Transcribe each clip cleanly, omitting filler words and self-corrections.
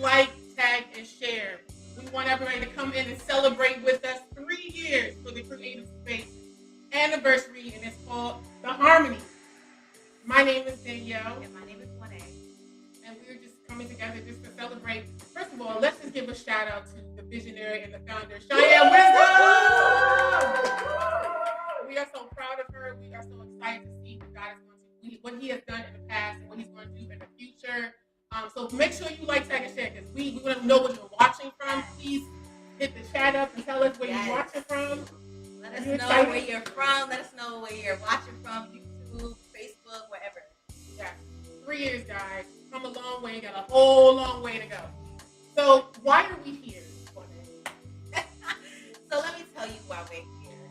like, tag, and share. We want everybody to come in and celebrate with us 3 years for the Cre8ive Space anniversary, and it's called The Harmony. My name is Danielle. And my name is Monet. And we're just coming together just to celebrate. First of all, let's just give a shout out to the visionary and the founder, Cheyenne Wisdom. We are so proud of her. We are so excited to see what God is going to do, what He has done in the past, and what He's going to do in the future. So make sure you like, tag, and share, because we want to know where you're watching from. Please hit the chat up and tell us where you're watching from. Let us know where you're from. Let us know where you're watching from. YouTube, Facebook, wherever. Yeah, 3 years, guys. Come a long way. Got a whole long way to go. So why are we here? So let me tell you why we're here.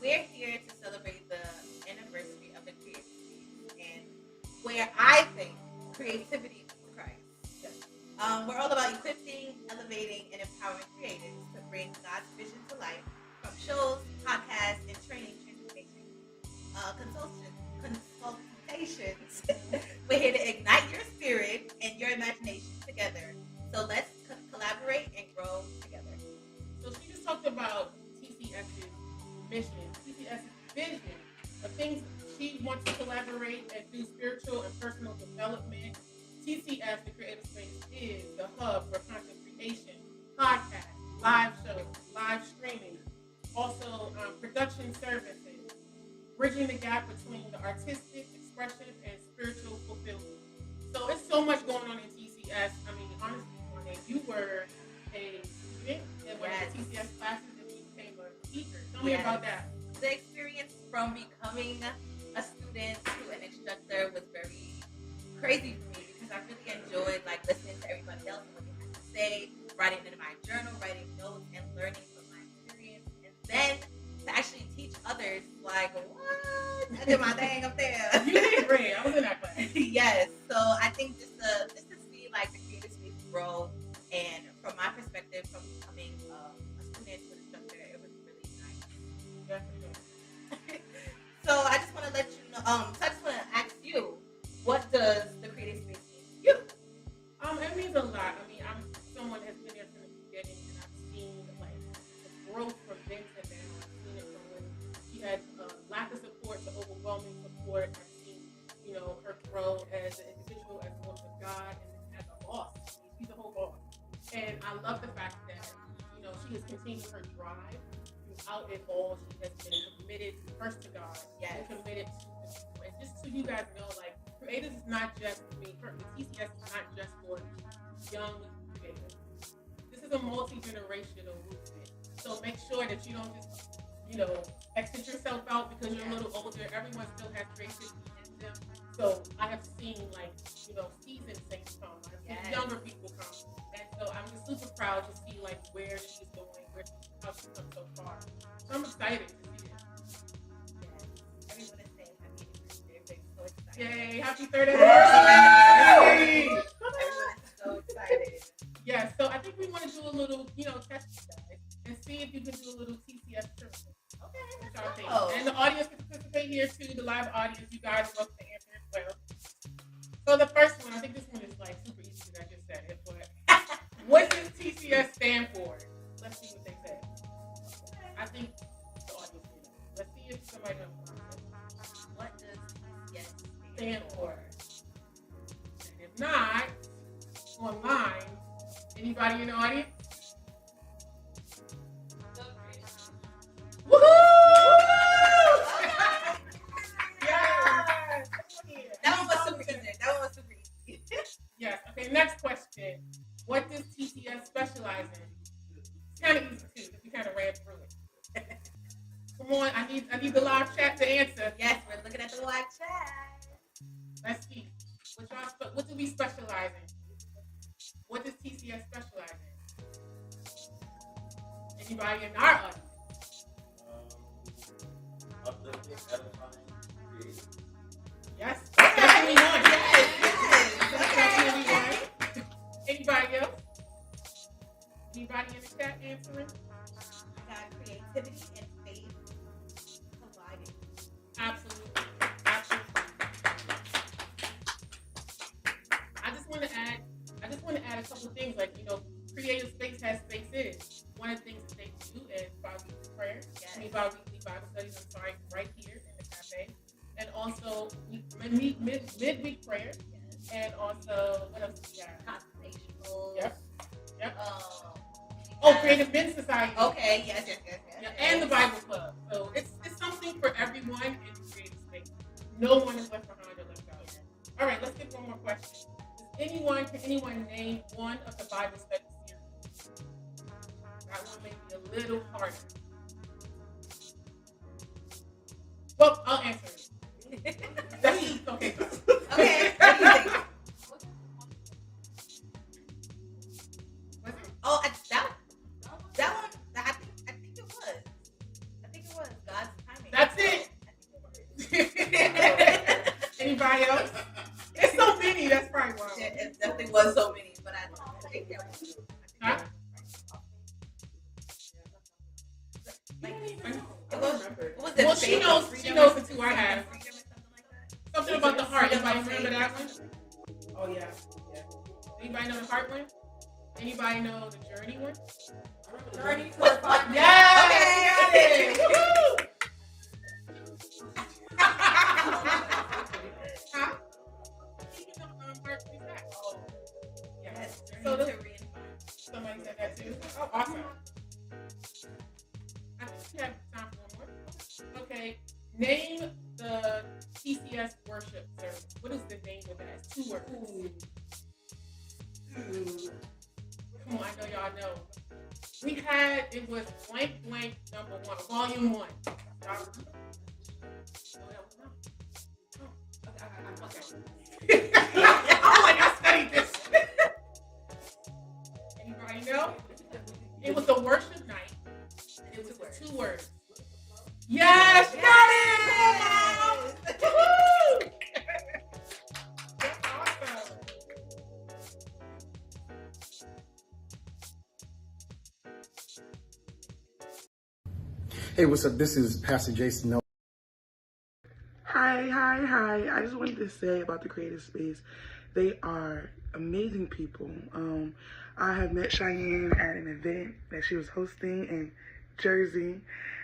We're here to celebrate the anniversary of the Cre8ive Space, and where I think creativity for Christ. We're all about equipping, elevating, and empowering creatives to bring God's vision to life from shows, podcasts, and training transformation. Consultations. We're here to ignite your spirit and your imagination together. So let's collaborate and grow together. So she just talked about TCS's mission, TCS's vision, the things she wants to collaborate and do spiritual and personal development. TCS, the Cre8ive Space, is the hub for content creation, podcasts, live shows, live streaming, also production services, bridging the gap between the artistic expression and spiritual fulfillment. So it's so much going on in TCS. I mean, honestly, Monet, you were a student in one of the TCS classes and you became a teacher. Tell me about that. The experience from becoming a student to an instructor was very crazy for me, because I really enjoyed listening to everybody else and what they had to say, writing in my journal, writing notes, and learning from my experience. And then to actually teach others, what? I did my thing up there. You did great. I was in that class. Yes. So I think just to see the Cre8ive Space grow, and from my perspective, from becoming a student to an instructor, it was really nice. Definitely. So I just want to let you know. So I just want to ask you, what does the Cre8ive Space mean to you? It means a lot. I mean, I'm someone that's been there from the beginning, and I've seen the growth from then to now. I've seen it from when she had lack of support to overwhelming support. I've seen, her grow as an individual, as a woman of God, and as a boss. She's a whole boss. And I love the fact that, she has continued her drive throughout it all. She has been committed first to God. Yes. And committed to the people. And just so you guys know, Cre8ive is not just, the TCS is not just for young creators. This is a multi-generational movement. So make sure that you don't just, exit yourself out because you're a little older. Everyone still has creativity in them. So I have seen, seasoned saints come. I've seen younger people come. And so I'm just super proud to see, where she's going, how she's come so far. So I'm excited to see it. Everyone is saying happy anniversary. Everybody's so excited. Yay, happy third anniversary! Everyone is so excited. Yeah, so I think we want to do a little, test guys and see if you can do a little TCS trivia. Okay. And the audience can participate here too, the live audience. You guys are welcome to answer as well. So the first one, I think this one is super easy because I just said it, but what does TCS stand for? Let's see what they say. I think the audience will know. Let's see if somebody knows. What does TCS Stand for? And if not, online, anybody in the audience? Woohoo! Yes! That one was super easy. Yes. Okay, next question. What does TCS specialize in? It's kind of easy too, because we kind of ran through it. Come on, I need the live chat to answer. Yes, we're looking at the live chat. Let's see. What do we specialize in? What does TCS specialize in? Anybody in our audience? Uplifting, edifying, creating. Yes. Definitely one. Definitely one. Anybody else? Anybody in the chat answering? I got creativity and faith colliding. Absolutely. I just want to add a couple things. right here in the cafe. And also midweek prayer. And also, what else we got? Conversational. Yep. Yep. Yeah. Cre8ive Men's Society. Okay, yes. Yeah, and the Bible Club. So it's something for everyone in Cre8ive Space. No one is left behind or left out. All right, let's get one more question. Can anyone name one of the Bible study series? That one may be a little harder. Well, I'll answer it. Okay. Okay. What do you think? Was it? Oh, that one. I think it was God's timing. That's it. I think it was. Anybody else? It's so many. That's probably why. It definitely was so many, but I think that was. Huh? It was Well, she knows the two I have. Something about the heart. Anybody remember that one? Oh yeah. Anybody know the heart one? Anybody know the journey one? Journey to Yeah. Okay. Woo! Huh? Yes. So So this, somebody said that too. Oh, awesome. I think we have time for one more. Okay. Name the TCS worship service. What is the name of that? It's 2 words. Come on, I know y'all know. It was blank number 1, volume 1. Okay. I'm like, I studied this. Anybody know? It was a worship night. It was 2 words. Yes, you got it! Woo! That's awesome. Hey, what's up? This is Pastor Jason. Hi. I just wanted to say about the Cre8ive Space, they are amazing people. I have met Cheyenne at an event that she was hosting in Jersey,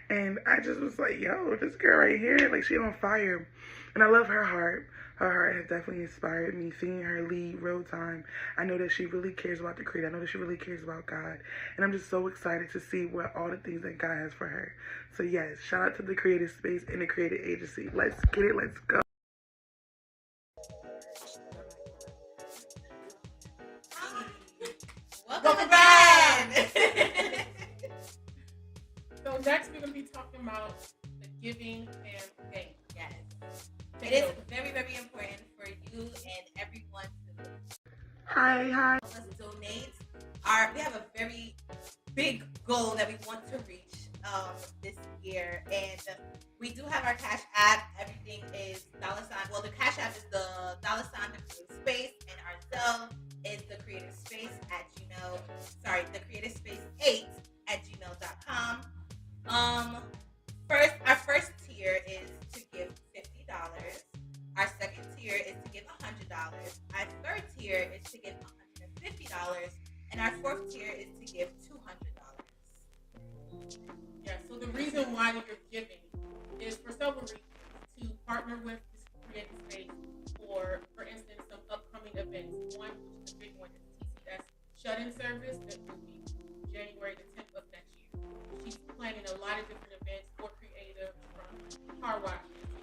and I just was like, yo, this girl right here, like, she on fire. And I love her heart. Her heart has definitely inspired me. Seeing her lead real time, I know that she really cares about the Cre8ive. I know that she really cares about God. And I'm just so excited to see what all the things that God has for her. So yes, shout out to the Cre8ive Space and the Cre8ive Agency. Let's get it. Let's go. Welcome back. So next we're going to be talking about the giving and gain. Yes. It is very, very important for you and everyone to Hi. let's donate. We have a very big goal that we want to reach this year, and we do have our Cash App. Everything is $. Well, the Cash App is the $, the Cre8ive Space, and our Zelle is the Cre8ive Space at Gmail. Sorry, the Cre8ive Space 8 at gmail.com. Our first tier is to give $50. Our second tier is to give $100. Our third tier is to give $150, and our fourth tier is to give $200. Yeah, so the reason why you're giving is for several reasons. To partner with this Cre8ive Space for instance, some upcoming events. One, which is a big one, is TCS shut-in service that will be January the 10th of next year. She's planning a lot of different events for Cre8ive, from car washes,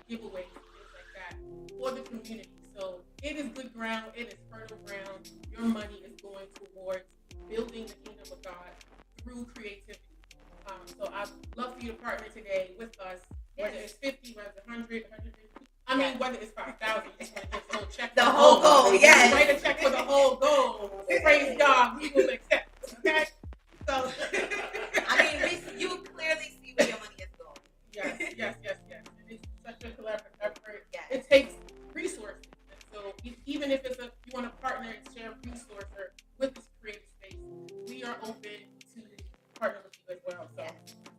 giveaways, things like that, for the community. So it is good ground. It is fertile ground. Your money is going towards building the kingdom of God through creativity. So I'd love for you to partner today with us, whether it's 50, whether it's 100, 150. I mean, whether it's 5,000, you just want to give the whole check. The whole goal, yes. Write a check for the whole goal. Praise God, we will accept. Okay? So, I mean, you clearly see where your money is going. Yes. It is such a collaborative effort. Yes. It takes resources. And so even if you want to partner and share resources with this Cre8ive Space, we are open to partner with you as well. So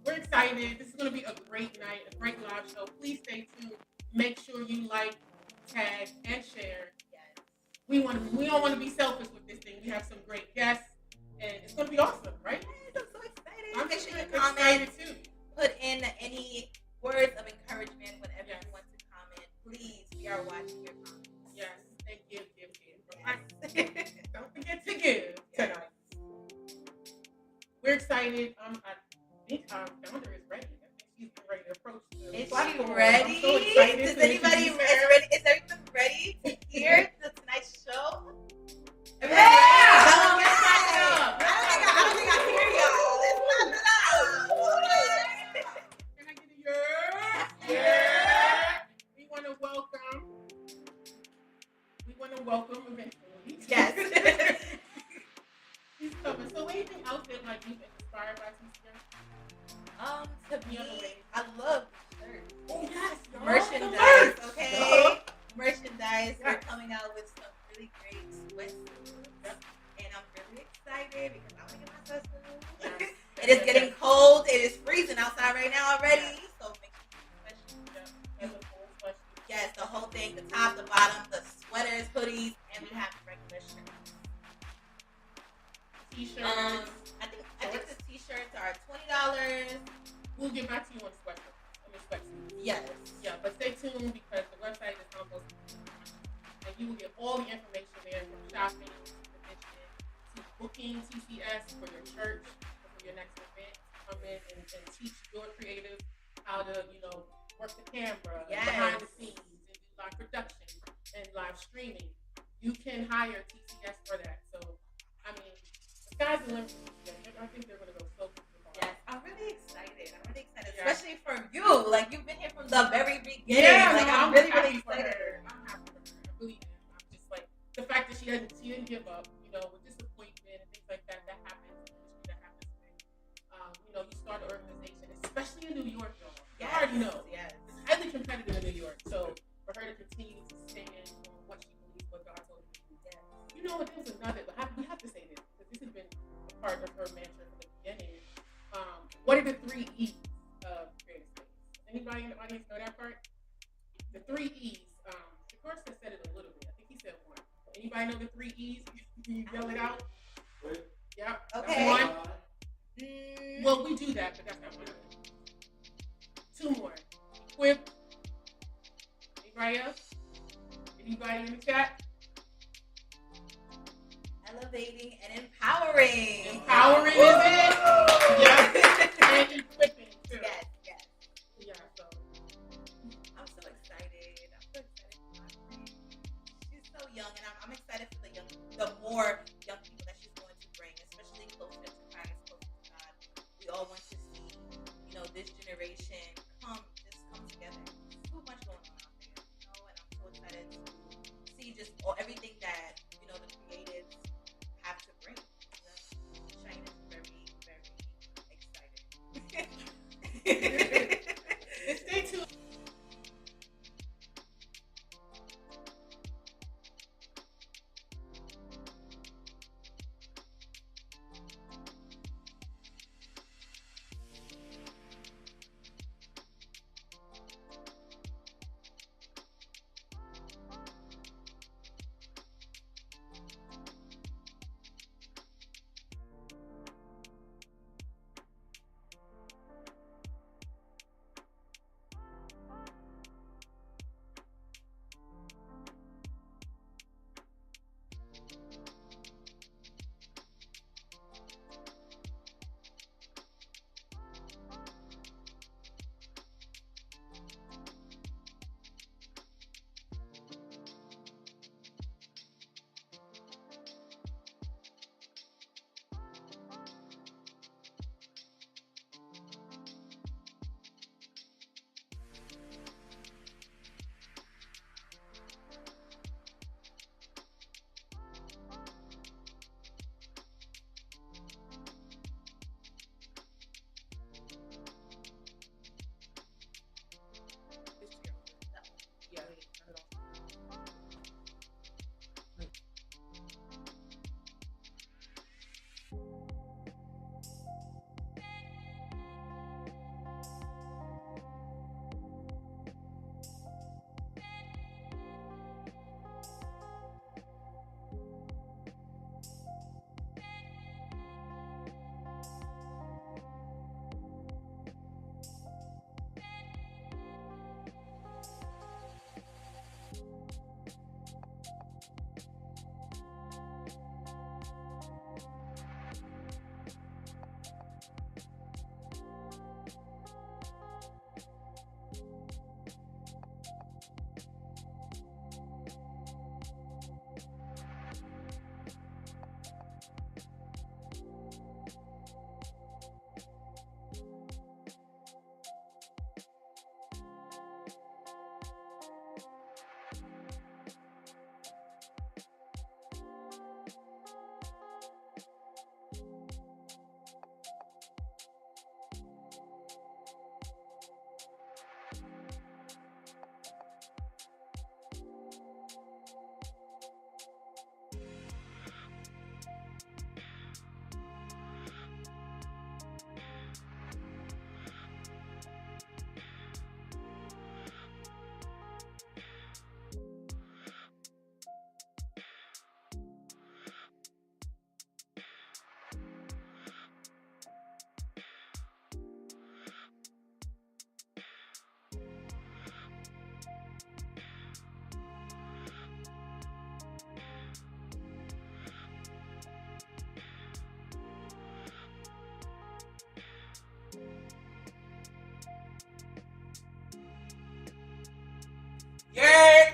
we're excited. This is going to be a great night, a great live show. Please stay tuned. Make sure you like, tag, and share. Yes. We don't want to be selfish with this thing. We have some great guests, and it's going to be awesome, right? Yes, I'm so excited. I'm Make sure you excited comment, too. put in any words of encouragement whenever Yes. you want to comment. Please, we are watching your comments. Yes, and give. Yes. Don't forget to give tonight. We're excited. I think our founder is ready. I think she's getting ready to approach the Is she platform. ready? I'm so excited. Is to anybody introduce her. ready? Is everyone ready to hear the Tonight Show? Everybody ready? Come on, get started up. I don't think I hear y'all. Let's clap it up. Can I get a yeah? We want to welcome eventually. Yes. He's coming. So anything else that like you've been inspired by TCS? To me, I love shirts. Oh yes, Merchandise, okay? Duh. Merchandise. Yeah. We're coming out with some really great sweatsuits. And I'm really excited because I want to get my sweatsuit. Yes. It is getting cold. It is freezing outside right now already. So make sure you get That's a full question. yes, the whole thing, the top, the bottom, the sweaters, hoodies, and we have regular shirts. T-shirts. I think the t-shirts are $20. We'll get back to you on sweatshirts. Sweatsuits. Yes. Yeah, but stay tuned because the website is almost and you will get all the information there from shopping to commission to booking TCS for your church or for your next event. Come in and teach your creatives how to, work the camera, Yes. behind the scenes, and do live production and live streaming. You can hire TCS for that. So, I mean, the sky's the limit. I think they're going to go so far. Yes. I'm really excited. Yeah. Especially for you. Like, you've been here from the very beginning. Yeah, like, no, I'm really, happy really for excited. her. I'm happy for her. I really am. I'm just like the fact that she didn't give up, with disappointment and things like that. That happens in industry. That happens when you start an organization, especially in New York, y'all. You already know. Yes. It's highly competitive in New York. So for her to continue to stand on what she believes, what God told her to do. Yes. There's another. We have to say this because this has been a part of her mantra from the beginning. What are the 3 E's of Cre8ive Space? Anybody in the audience know that part? The 3 E's. Shakur said it a little bit. I think he said 1. Anybody know the 3 E's? Can you yell it out? Yep. Okay. That's 1. Well, we do that, but that's not 1. 2 more. Equip. Anybody else? Anybody in the chat? Elevating and empowering. Empowering is it? Yep. And equipping too. Yes. Yeah, so. I'm so excited. For my friend. She's so young, and I'm excited for the more young people that she's going to bring, especially closer to Christ, closer to God. We all want to see, this generation come together. There's so much going on out there, and I'm so excited to see just everything that, the creatives have to bring. Shine is very, very excited. Stay tuned.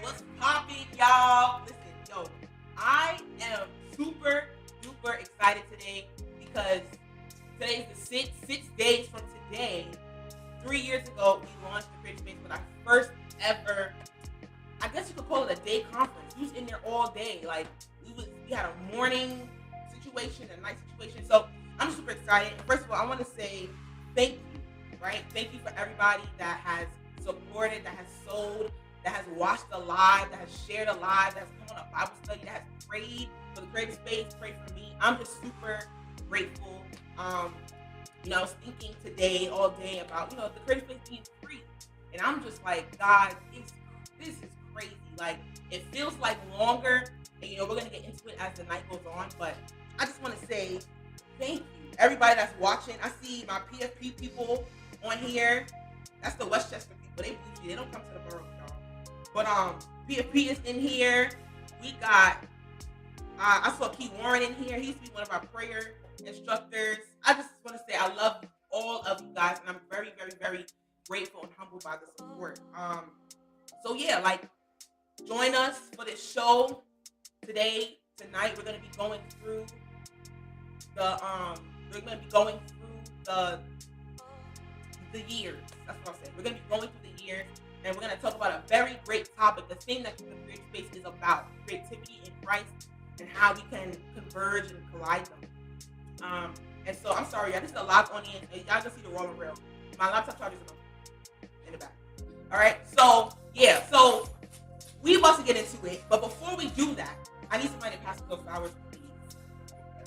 What's popping, y'all? Listen, yo, I am super duper excited today because today's the six days from today. 3 years ago, we launched the Cre8ive Space with our first ever, I guess you could call it a day conference. We was in there all day. Like, we had a morning situation, a night situation. So I'm super excited. First of all, I want to say thank you, right? Thank you for everybody that has supported, that has sold, that has watched the live, that has shared a live, that has come on a Bible study, that has prayed for the Cre8ive Space, prayed for me. I'm just super grateful. I was thinking today, all day, about, the Cre8ive Space being free. And I'm just like, God, this is crazy. Like, it feels like longer, and, we're going to get into it as the night goes on. But I just want to say thank you. Everybody that's watching, I see my PFP people on here. That's the Westchester people. They bougie. They don't come to the borough, y'all. But PFP is in here. We got, I saw Key Warren in here. He used to be one of our prayer instructors. I just want to say I love all of you guys, and I'm very, very, very grateful and humbled by the support. So yeah, like, join us for this show today, tonight. We're gonna be going through the years. That's what I'm saying. We're gonna be going through the years, and we're gonna talk about a very great topic. The thing that the Cre8ive Space is about: creativity in Christ, and how we can converge and collide them. And so I'm sorry, y'all. This is a live audience, and y'all can see the raw and real. My laptop charger is in the back. All right. So yeah. So we about to get into it, but before we do that, I need somebody to pass those flowers, please.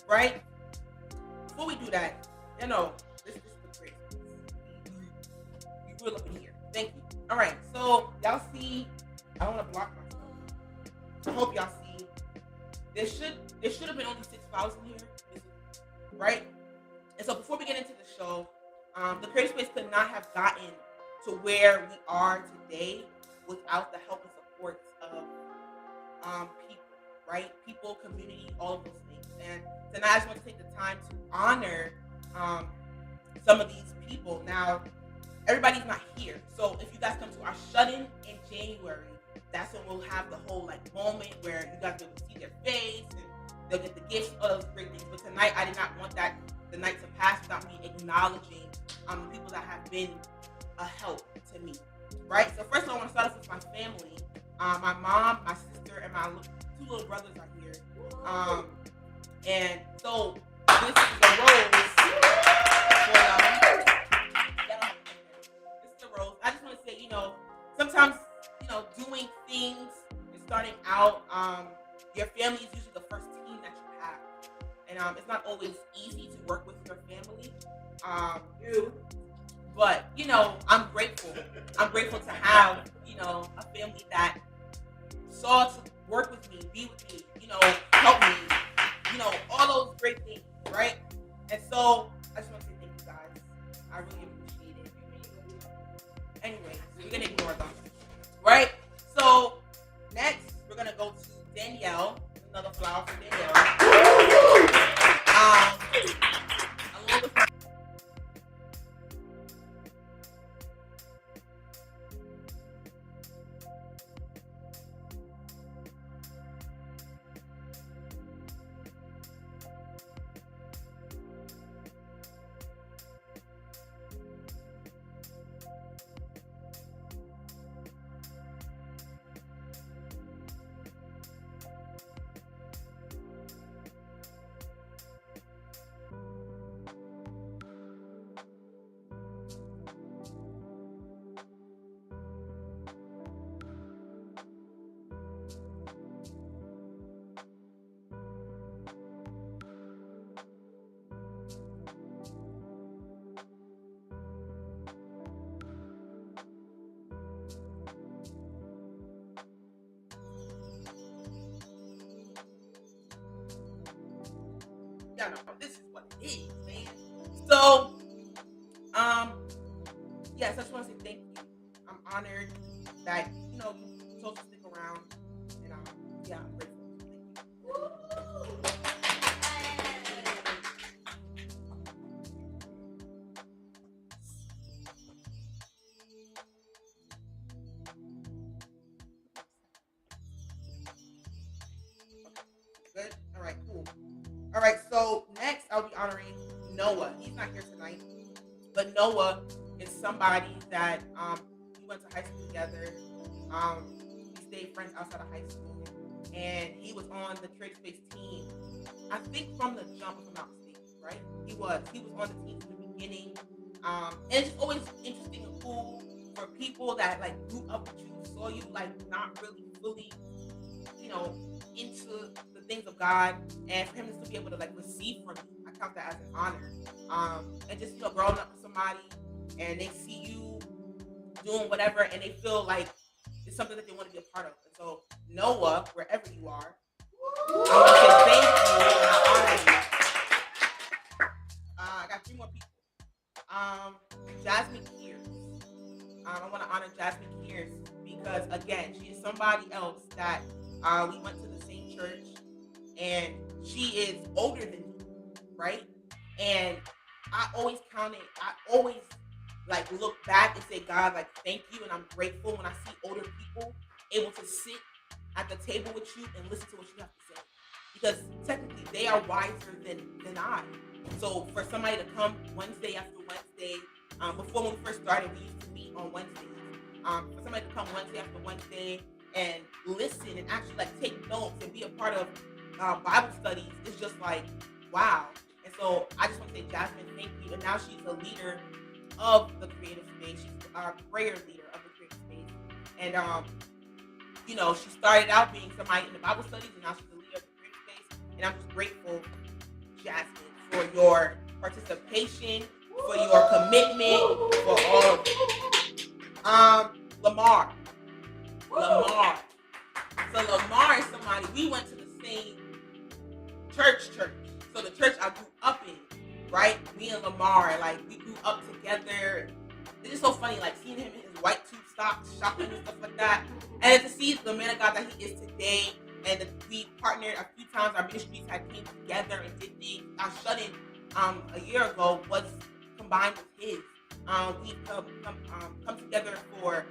Right? Before we do that, this is the Cre8ive Space. You real up in here. Thank you. All right. So y'all see, I don't want to block myself. So I hope y'all see. There should have been only 6 flowers in here, right? And so before we get into the show, the Cre8ive Space could not have gotten to where we are today without the help and support of people, right? People, community, all of those things. And tonight I just want to take the time to honor some of these people. Now, everybody's not here, so if you guys come to our shut-in in January, that's when we'll have the whole moment where you guys will be able to see their face and they'll get the gifts, all those great things. But tonight, I did not want the night to pass without me acknowledging the people that have been a help to me, right? So first of all, I want to start off with my family. My mom, my sister, and my 2 little brothers are here. And so this is a rose for y'all. This is a rose. I just want to say, sometimes, doing things and starting out, your family is usually the first team that you have. And it's not always easy to work with your family. But, I'm grateful. I'm grateful to have, a family that saw to work with me, be with me, help me, all those great things, right? And so I just want to say thank you guys. I really appreciate it. Anyway, we're going to ignore them, right? So next, we're going to go to Danielle. Another flower for Danielle. Along with y'all know this is what it is, man. So, yes, I just want to say thank you. I'm honored that you chose to stick around, and I'm grateful. Noah is somebody that we went to high school together. We stayed friends outside of high school, and he was on the Cre8ive Space team. I think from the jump, if I'm not mistaken, right? He was on the team from the beginning. And it's just always interesting and cool for people that like grew up with you, saw you like not really fully, into the things of God, and for him to still be able to like receive from you. I count that as an honor. And just growing up with somebody and they see you doing whatever and they feel like it's something that they want to be a part of. And so Noah, wherever you are, I want to say thank you and I honor you. I got 3 more people. Jasmine Kears. I want to honor Jasmine Kears because again, she is somebody else that we went to the same church, and she is older than me, right? And I always like look back and say, God, like thank you, and I'm grateful when I see older people able to sit at the table with you and listen to what you have to say, because technically they are wiser than I. So for somebody to come Wednesday after Wednesday, before when we first started, we used to meet on Wednesdays. For somebody to come Wednesday after Wednesday and listen and actually like take notes and be a part of Bible studies is just like wow. And so I just want to say, Jasmine, thank you. And now she's a leader of the Cre8ive Space. She's our prayer leader of the Cre8ive Space. And she started out being somebody in the Bible studies, and now she's the leader of the Cre8ive Space. And I'm just grateful, Jasmine, for your participation, for your commitment, for all of it. Lamar. So Lamar is somebody, we went to the same church. So the church I grew up in, right? Me and Lamar, like we grew up together. It's just so funny, like seeing him in his white tube stocks, shopping and stuff like that. And to see the man of God that he is today, and we partnered a few times. Our ministries had came together and did things. Our shut-in a year ago was combined with his. We come together for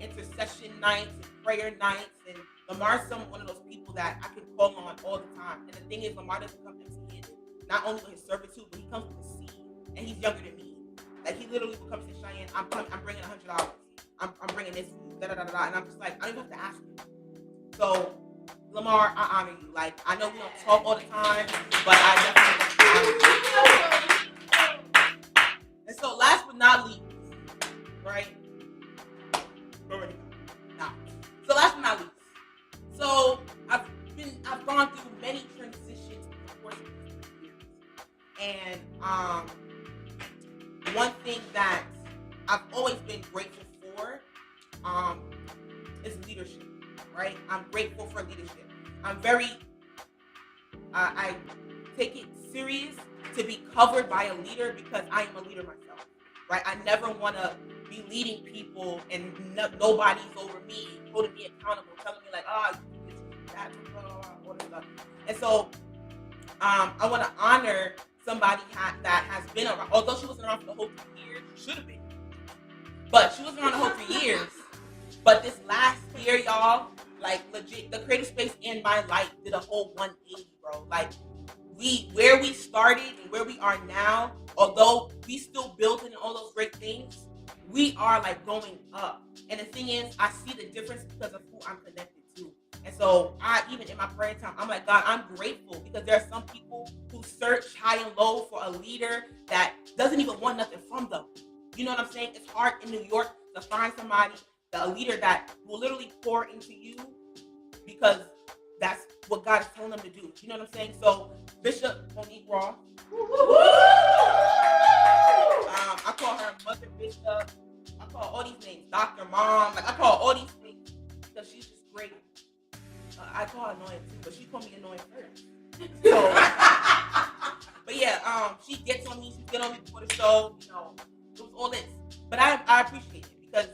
intercession nights and prayer nights, and Lamar's one of those people that I can call on all the time. And the thing is, Lamar doesn't come empty-handed. Not only with his servitude, but he comes with a seed. And he's younger than me. Like he literally will come and say, Cheyenne, I'm bringing $100. I'm bringing this for you, And I'm just like, I don't even have to ask you. So Lamar, I honor you. Like I know we don't talk all the time, but I definitely honor you. And so last but not least, right? So last but not least. So I've gone through many transitions in the course of these years. And one thing that I've always been grateful for is leadership, right? I'm grateful for leadership. I take it serious to be covered by a leader because I am a leader myself, right? I never want to be leading people and nobody's over me, holding me accountable, telling me like, you do this, that, all this stuff. And so I want to honor somebody that has been around, although she wasn't around for the whole 3 years, she should have been. But she wasn't around the whole 3 years. But this last year, y'all, like legit, the Cre8ive Space in my life did a whole 180, bro. Like where we started and where we are now, although we still building all those great things, we are like going up. And the thing is, I see the difference because of who I'm connected to. And so even in my prayer time, I'm like, God, I'm grateful because there are some people who search high and low for a leader that doesn't even want nothing from them. You know what I'm saying? It's hard in New York to find somebody, a leader that will literally pour into you because that's what God is telling them to do. You know what I'm saying? So Bishop Monique Ross, I call her Mother Bishop. I call all these names, Dr. Mom. Like I call all these things because she's just great. I call her annoying too, but she called me annoying first. So, but yeah, she gets on me. She get on me before the show. It was all this, but I appreciate it because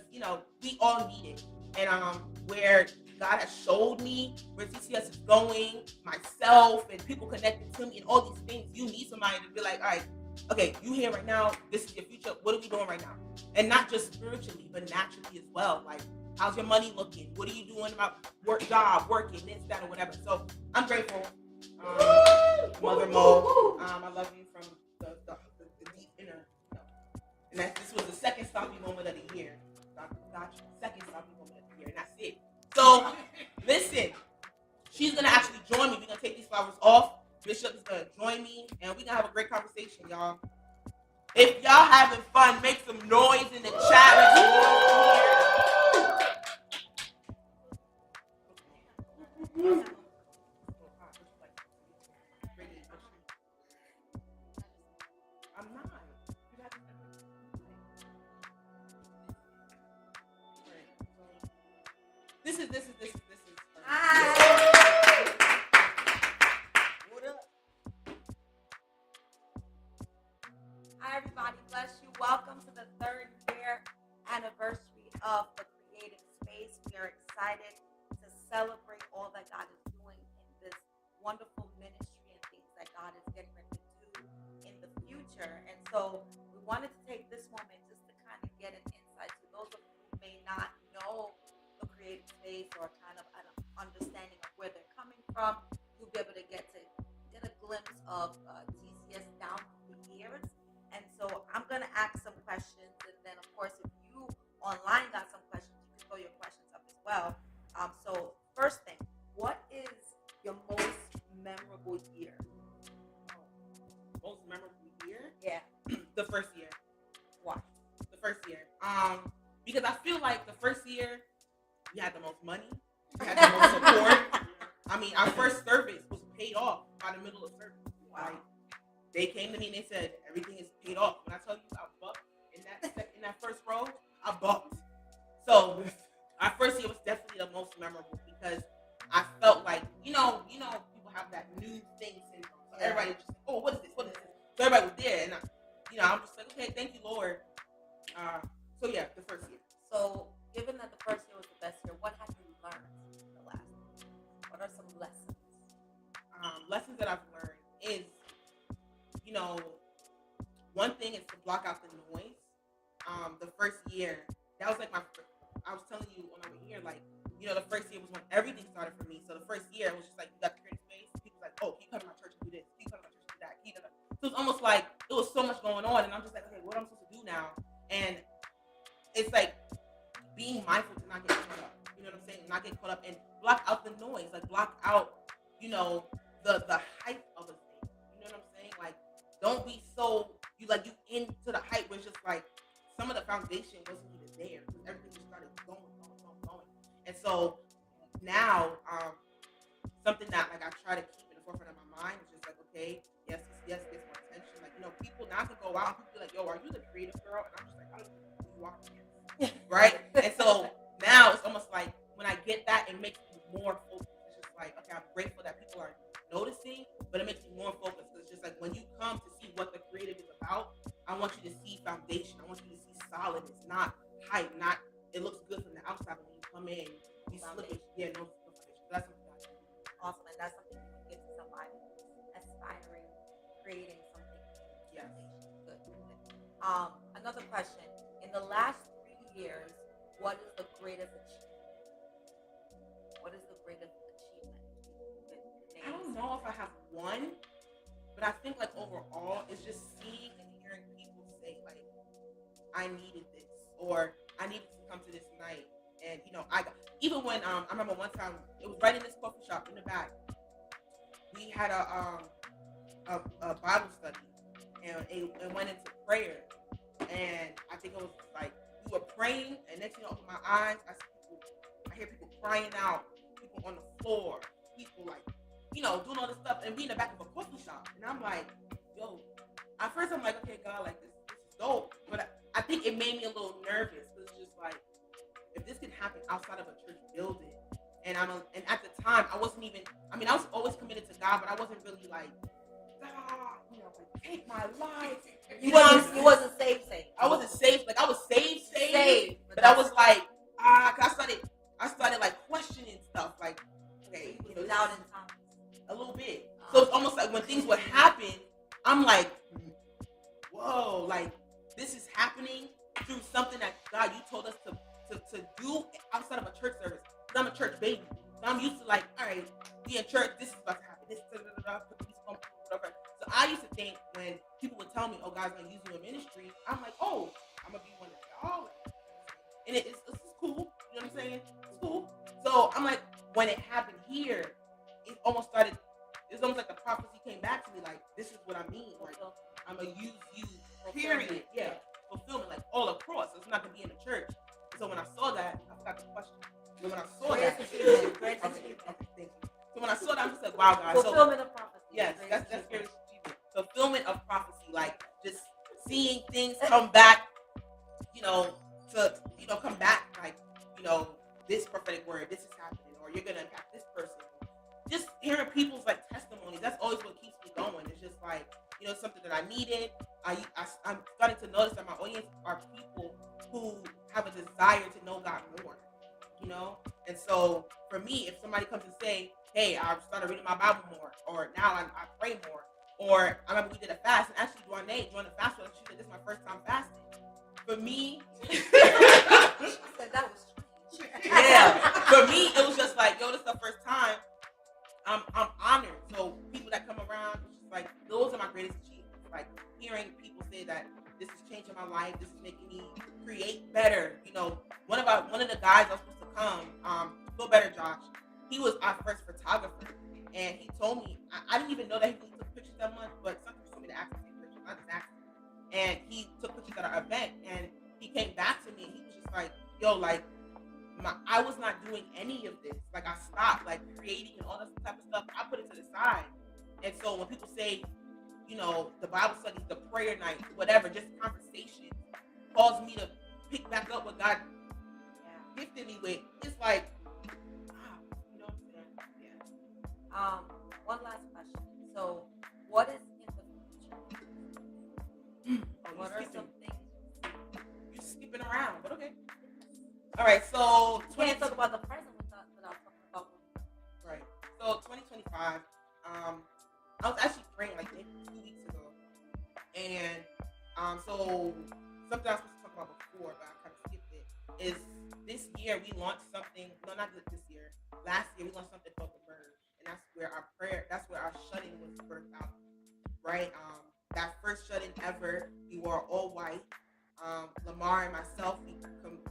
we all need it. And where God has showed me where TCS is going, myself, and people connected to me, and all these things. You need somebody to be like, all right, okay, you here right now. This is your future. What are we doing right now? And not just spiritually, but naturally as well. Like, how's your money looking? What are you doing about job, working, this, that, or whatever? So I'm grateful. Mother Mo, I love you from the deep inner. And this was the second stopping moment of the year. Gotcha. Second stopping moment of the year, and that's it. So, listen, she's gonna actually join me. We're gonna take these flowers off. Bishop is gonna join me, and we're gonna have a great conversation, y'all. If y'all having fun, make some noise in the chat. Like, I'm not. This is. What up? Hi, everybody. Bless you. Welcome to the 3rd year anniversary of the Cre8ive Space. We are excited to celebrate all that God is doing in this wonderful ministry and things that God is getting ready to do in the future. And so we wanted to take this moment just to kind of get an insight to those of you who may not know the Cre8ive Space or kind of an understanding of where they're coming from. You'll be able to get a glimpse of TCS down through the years. And so I'm going to ask some questions. And then, of course, if you online got some questions, you can throw your questions up as well. So first thing, what is your most memorable year? Most memorable year? Yeah. The first year. Why? The first year. Because I feel like the first year we had the most money, we had the most support. I mean, our first service was paid off by the middle of service. Wow. Like, they came to me and they said everything is paid off. When I tell you I bucked in that first row, I bucked. So our first year was definitely the most memorable because I felt like you know people have that new thing syndrome. So everybody was just like, oh, what is this? What is this? So everybody was there, and I'm just like, okay, thank you, Lord. So yeah, the first year. So given that the first year was the best year, what have you learned in the last year? What are some lessons? Lessons that I've learned is, one thing is to block out the noise. The first year, that was like I was telling you when I was here, like, the first year was when everything started for me. So the first year, it was just like, you got the Cre8ive Space. People like, oh, can you come to my church and do this? Can you come to my church and do that? So it's almost like it was so much going on. And I'm just like, okay, what am I supposed to do now? And it's like being mindful to not get caught up. You know what I'm saying? Not get caught up and block out the noise. Like, block out, the hype of a thing. You know what I'm saying? Like, don't be so you into the hype where it's just like some of the foundation wasn't even there because everything just started going. And so now, something that like I try to keep in the forefront of my mind is just like, okay, yes, gets more attention. Like, people now can go out and people be like, yo, are you the creative girl? And I'm just like, I don't know who you are. Right? And so now it's almost like when I get that, it makes me more focused. It's just like, okay, I'm grateful that people are noticing, but it makes me more focused. It's just like when you come to see what the Cre8ive is about, I want you to see foundation. I want you to see solid. It's not hype. Not it looks good from the outside, but when you come in, you slip it. Yeah, no foundation. That's something I do. Awesome, and that's something you can give to somebody who's aspiring, creating something. Yes. Good. Another question. In the last 3 years, what is the greatest achievement? What is the greatest achievement? I don't know if I have one, but I think like overall, it's just seeing and hearing people say like, I needed this, or I needed to come to this night. And even when I remember one time it was right in this coffee shop in the back. We had a Bible study, and it went into prayer. And I think it was like we were praying, and next thing I open my eyes, I hear people crying out, people on the floor, people like doing all this stuff, and we in the back of a coffee shop. And I'm like, yo. At first I'm like, okay, God, like this is dope, but I think it made me a little nervous because it's just like, if this can happen outside of a church building, and at the time I wasn't even. I mean, I was always committed to God, but I wasn't really like, God, like take my life. You wasn't safe. I wasn't safe. Like I was saved, but I was like, cause I started like questioning stuff. Like, okay, Doubting Thomas. A little bit. So it's almost like when things would happen, I'm like, whoa, like this is happening through something that God, you told us to do outside of a church service. Because I'm a church baby. So I'm used to like, all right, we in church, this is about to happen. This, whatever. So I used to think when people would tell me, oh, God's gonna use you in ministry, I'm like, oh, I'm gonna be one of y'all. And it's cool. You know what I'm saying? It's cool. So I'm like, when it happened here, it almost started. It's almost like the prophecy came back to me, like, this is what I mean. Like, I'm gonna use you. Period. Yeah. Fulfillment, like all across. It's not gonna be in the church. So when I saw that, I forgot the question. But when I saw that, okay, thank you. So when I saw that, I'm just like, wow, God. Fulfillment of prophecy. Yes, that's very strategic. Fulfillment of prophecy, like just seeing things come back, come back, like, this prophetic word, this is happening, or you're gonna impact this person. Just hearing people's like testimonies, that's always what keeps me going. It's just like, something that I needed. I'm starting to notice that my audience are people who have a desire to know God more, And so for me, if somebody comes and say, hey, I've started reading my Bible more, or now I pray more, or I remember we did a fast, and actually joined the fast with us. She said, this is my first time fasting. For me, She said that was strange. yeah. For me, it was just like, yo, this is the first time. I'm honored. So people that come around, it's just like, those are my greatest achievements. Like hearing people say that this is changing my life, this is making me create better. One of the guys that was supposed to come, feel better, Josh. He was our first photographer, and he told me I didn't even know that he really took pictures that much, but something told me to ask him to take pictures. I just asked him, and he took pictures at our event, and he came back to me, and he was just like, yo, like, I was not doing any of this. Like, I stopped, like, creating and all that type of stuff. I put it to the side. And so when people say, the Bible studies, the prayer night, whatever, just conversation caused me to pick back up what God gifted me with. It's like, you know what I'm saying? Yeah. One last question. So, what is in the future? What are some things? You're skipping around, but okay. All right, so we can't talk about the present without talking about. Right. So 2025. I was actually praying like 2 weeks ago, and so something I was supposed to talk about before, but I kind of skipped it. Is this year we launched something? No, not this year. Last year we launched something called the Merge, and that's where our shut-in was birthed out. Right. That first shut-in ever, we wore all white. Lamar and myself, we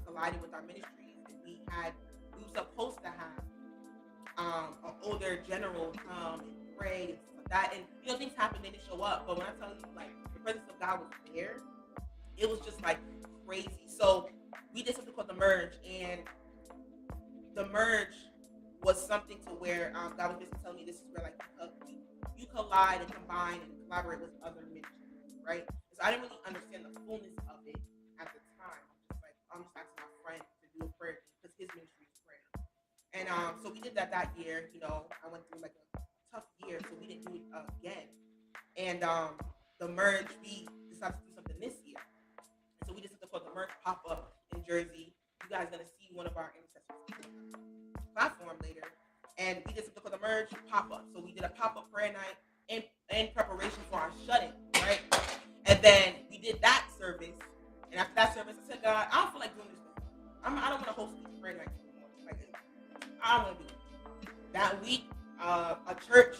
collided with our ministries, and we were supposed to have an older general come and pray and stuff like that, and things happen, they didn't show up, but when I tell you, like, the presence of God was there, it was just like crazy. So we did something called the Merge, and the Merge was something to where God was basically telling me this is where like you collide and combine and collaborate with other ministries, right? So I didn't really understand the fullness of it at the time. I'm just asking my friend to do a prayer because his ministry is prayer. And so we did that year. I went through like a tough year, so we didn't do it again. And the Merge, we decided to do something this year. And so we did something called the Merge pop-up in Jersey. You guys are gonna see one of our intercessors platform later. And we did something called the Merge pop-up. So we did a pop-up prayer night in preparation for our shut-in, right? And then we did that service. And after that service, I said, God, I don't feel like doing this before. I don't want to host these prayer nights anymore. Like, I don't want to do it. That week, a church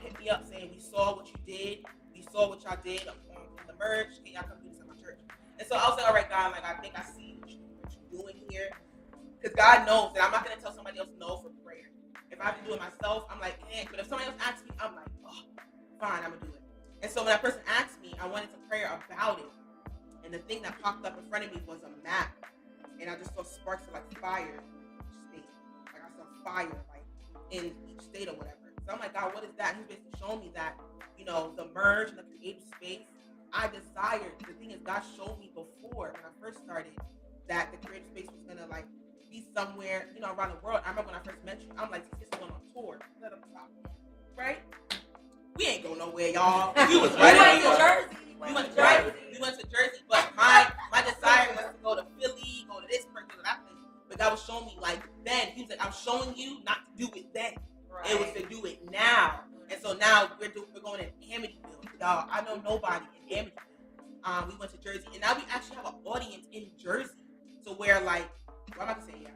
hit me up saying, we saw what you did. We saw what y'all did in the Merge. Can y'all come do this at my church? And so I was like, all right, God, like, I think I see what you're doing here. Because God knows that I'm not going to tell somebody else no for prayer. If I have to do it myself, I'm like, eh. But if somebody else asks me, I'm like, oh, fine, I'm going to do it. And so when that person asked me, I wanted to pray about it. And the thing that popped up in front of me was a map. And I just saw sparks of like fire in each state. Like I saw fire like in each state or whatever. So I'm like, God, what is that? He's basically showing me that, the Merge and the Cre8ive Space, I desired. The thing is, God showed me before when I first started that the Cre8ive Space was gonna like be somewhere, around the world. I remember when I first met you, I'm like, this is going on tour. Let them stop. Right? We ain't go nowhere, y'all. We was right in Jersey. We went to Jersey, but my desire was to go to Philly, go to this place, go to that place. But God was showing me like then. He was like, I'm showing you not to do it then. Right. It was to do it now. And so now we're going in Amityville. Y'all, I know nobody in Amityville. We went to Jersey, and now we actually have an audience in Jersey. So we're like, well, I'm not gonna say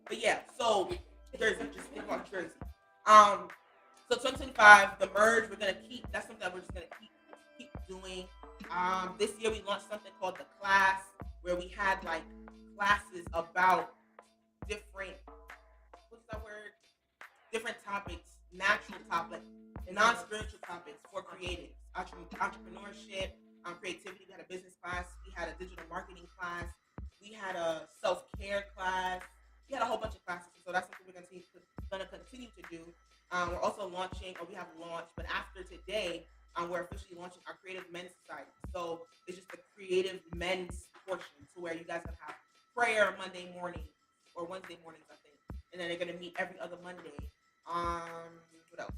but yeah, so Jersey, just think about Jersey. So 2025, the Merge, we're gonna keep. That's something that we're just gonna keep doing. This year we launched something called the class, where we had like classes about different, what's that word? Different topics, natural topics, non-spiritual topics for creatives, entrepreneurship, creativity. We had a business class. We had a digital marketing class. We had a self-care class. We had a whole bunch of classes. So that's something we're going to continue to do. We're also launching, or we have launched, but after today, we're officially launching our Creative Men's Society. So it's just the creative men's portion, to where you guys can have prayer Monday morning or Wednesday mornings, I think, and then they're gonna meet every other Monday. What else?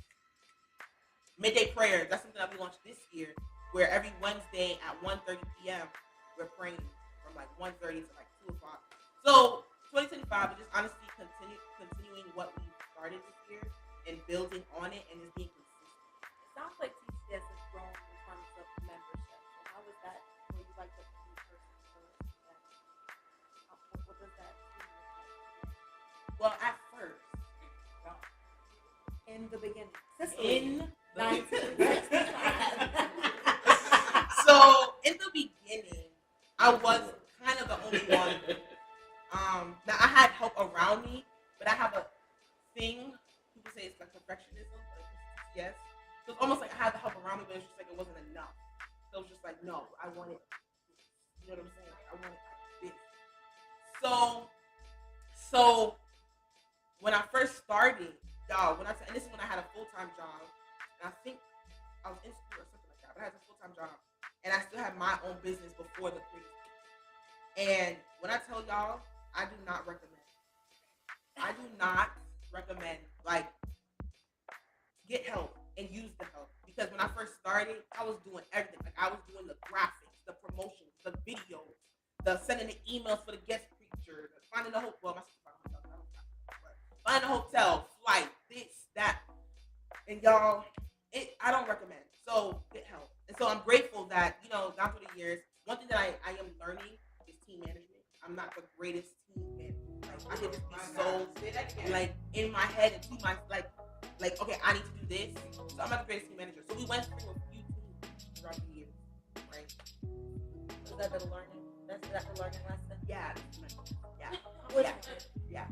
Midday prayers. That's something that we launched this year, where every Wednesday at 1:30 p.m. we're praying from like 1:30 to like 2 o'clock. So 2025 is just honestly continuing what we started this year and building on it and just being consistent. It sounds like TCS has grown in terms of membership. So how is that where you like the new person first? What does that mean? Well, at first, In the beginning. in the 1965. so in the beginning, I was kind of the only one. Now I had help around me, but I have a thing. People say it's like perfectionism, but yes. So it's almost like I had the help around me, but it's just like it wasn't enough. So it was just like, no, I want it. You know what I'm saying? I want it like this. So when I first started, y'all, and this is when I had a full-time job, and I think I was in school or something like that, but I had a full-time job, and I still had my own business before the Cre8ive Space. And when I tell y'all, I do not recommend, like, get help and use the help. Because when I first started, I was doing everything. Like, I was doing the graphics, the promotions, the videos, the sending the emails for the guest preacher, the finding the hotel. Well, my sister found myself, finding a hotel, flight, this, that. And y'all, I don't recommend. So get help. And so I'm grateful that, down through the years, one thing that I am learning is team management. I'm not the greatest team manager. Like, I can just be so like in my head and to my like okay, I need to do this. So I'm not the greatest team manager. So we went through a few teams throughout the years, right? Is that the learning? That's the learning lesson? Yeah. Yeah. Yeah.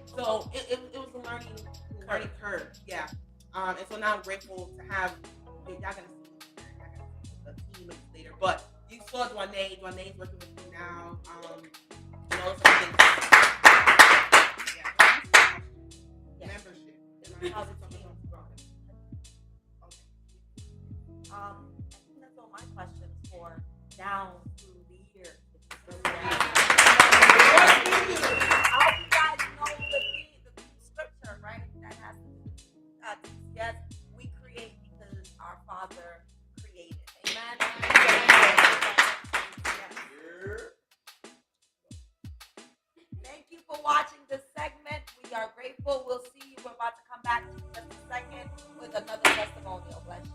So it was a learning curve. Yeah. And so now I'm grateful to have y'all gonna see the teammates later. But you saw Dwayne's working with me now. Something. Yeah. Membership. How the team. I think that's all my questions for down through the years. I hope you guys know the scripture, right? That has to do with yes, we create because our Father created. Amen. Thank you for watching this segment. We are grateful. We'll see you. We're about to come back in just a second with another testimonial. Bless you.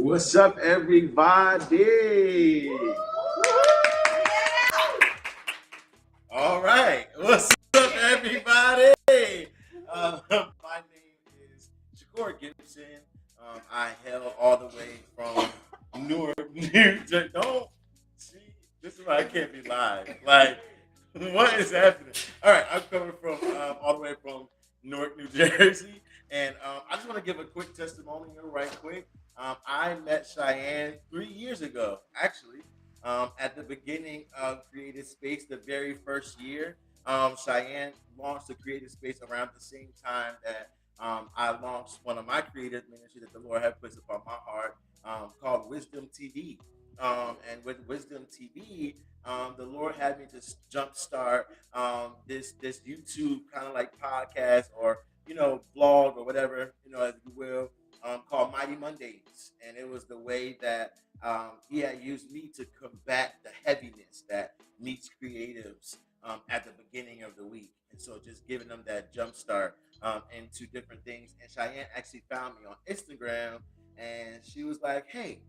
What's up, everybody? All right. What's up, everybody? My name is Shakur Gibson. I hail all the way from Newark, New Jersey. Don't see. This is why I can't be live. Like, what is happening? All right, I'm coming from all the way from Newark, New Jersey, and I just want to give a quick testimonial, right quick. I met Cheyenne 3 years ago, actually, at the beginning of Creative Space, the very first year. Cheyenne launched the Creative Space around the same time that I launched one of my creative ministries that the Lord had placed upon my heart, called Wisdom TV. And with Wisdom TV, the Lord had me to jumpstart this YouTube kind of like podcast or blog or whatever as you will, called Mighty Mondays, and it was the way that He had used me to combat the heaviness that meets creatives at the beginning of the week, and so just giving them that jump start into different things. And Cheyenne actually found me on Instagram, and she was like, "Hey,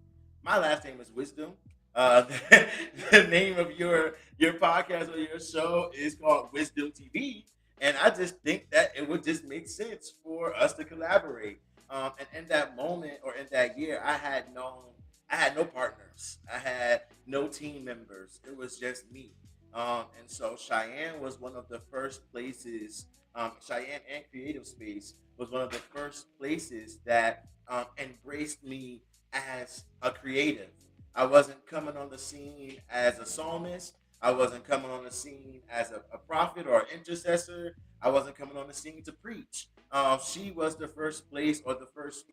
my last name is Wisdom. The, the name of your podcast or your show is called Wisdom TV, and I just think that it would just make sense for us to collaborate." And in that moment or in that year, I had no partners, I had no team members. It was just me. And so Cheyenne was one of the first places. Cheyenne and Creative Space was one of the first places that embraced me as a creative. I wasn't coming on the scene as a psalmist. I wasn't coming on the scene as a prophet or an intercessor. I wasn't coming on the scene to preach. She was the first place or the first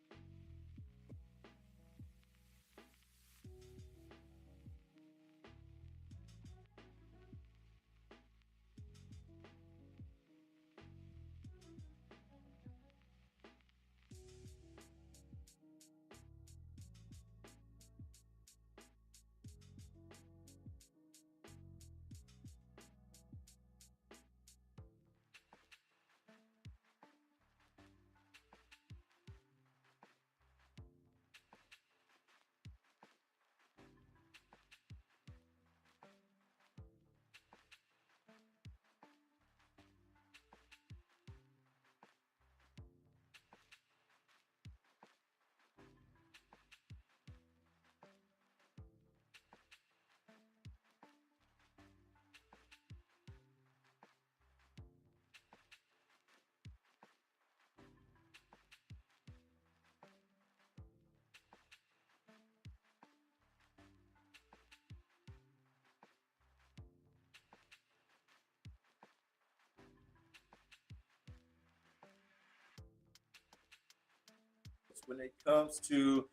when it comes to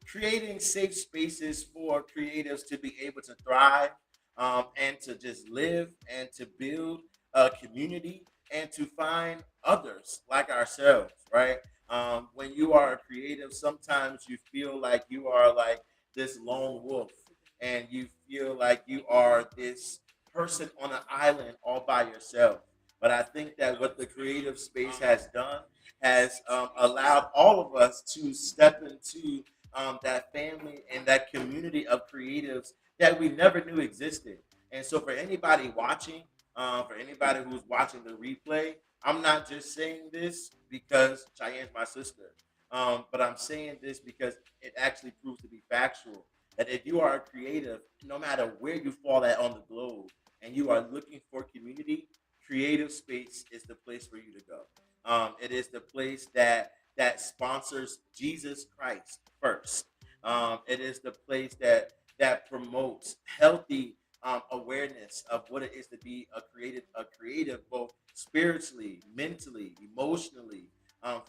creating safe spaces for creatives to be able to thrive, and to just live and to build a community and to find others like ourselves, right? When you are a creative, sometimes you feel like you are like this lone wolf, and you feel like you are this person on an island all by yourself. But I think that what the creative space has done has allowed all of us to step into that family and that community of creatives that we never knew existed. And so, for anybody watching, for anybody who's watching the replay, I'm not just saying this because Cheyenne's my sister, but I'm saying this because it actually proves to be factual. That if you are a creative, no matter where you fall at on the globe, and you are looking for community, creative space is the place for you to go. It is the place that sponsors Jesus Christ first. It is the place that promotes healthy awareness of what it is to be a creative, both spiritually, mentally, emotionally,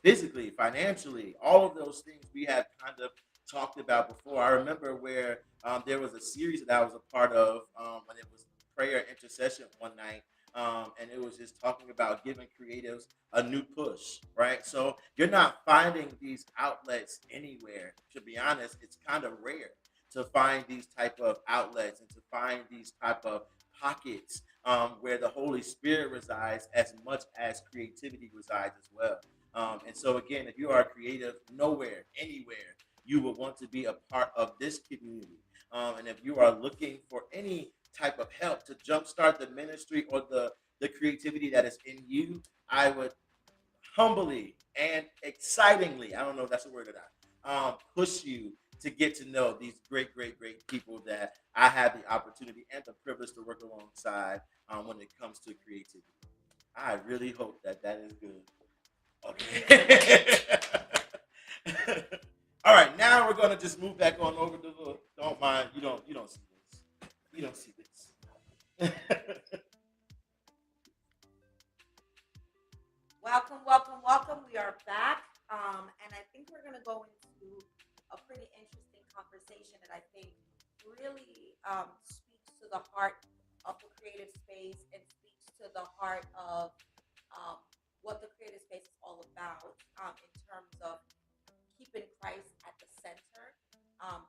physically, financially. All of those things we have kind of talked about before. I remember where there was a series that I was a part of when it was prayer and intercession one night, and it was just talking about giving creatives a new push, right? So you're not finding these outlets anywhere. To be honest, it's kind of rare to find these type of outlets and to find these type of pockets where the Holy Spirit resides as much as creativity resides as well. And so again, if you are a creative nowhere, anywhere, you will want to be a part of this community. And if you are looking for any type of help to jumpstart the ministry or the creativity that is in you, I would humbly and excitingly, I don't know if that's a word or not, push you to get to know these great, great, great people that I have the opportunity and the privilege to work alongside when it comes to creativity. I really hope that that is good. Okay. All right, now we're gonna just move back on over to the. Don't mind, you don't see this. You don't see this. Welcome, welcome, welcome. We are back. And I think we're going to go into a pretty interesting conversation that I think really speaks to the heart of the creative space and speaks to the heart of what the creative space is all about in terms of keeping Christ at the center.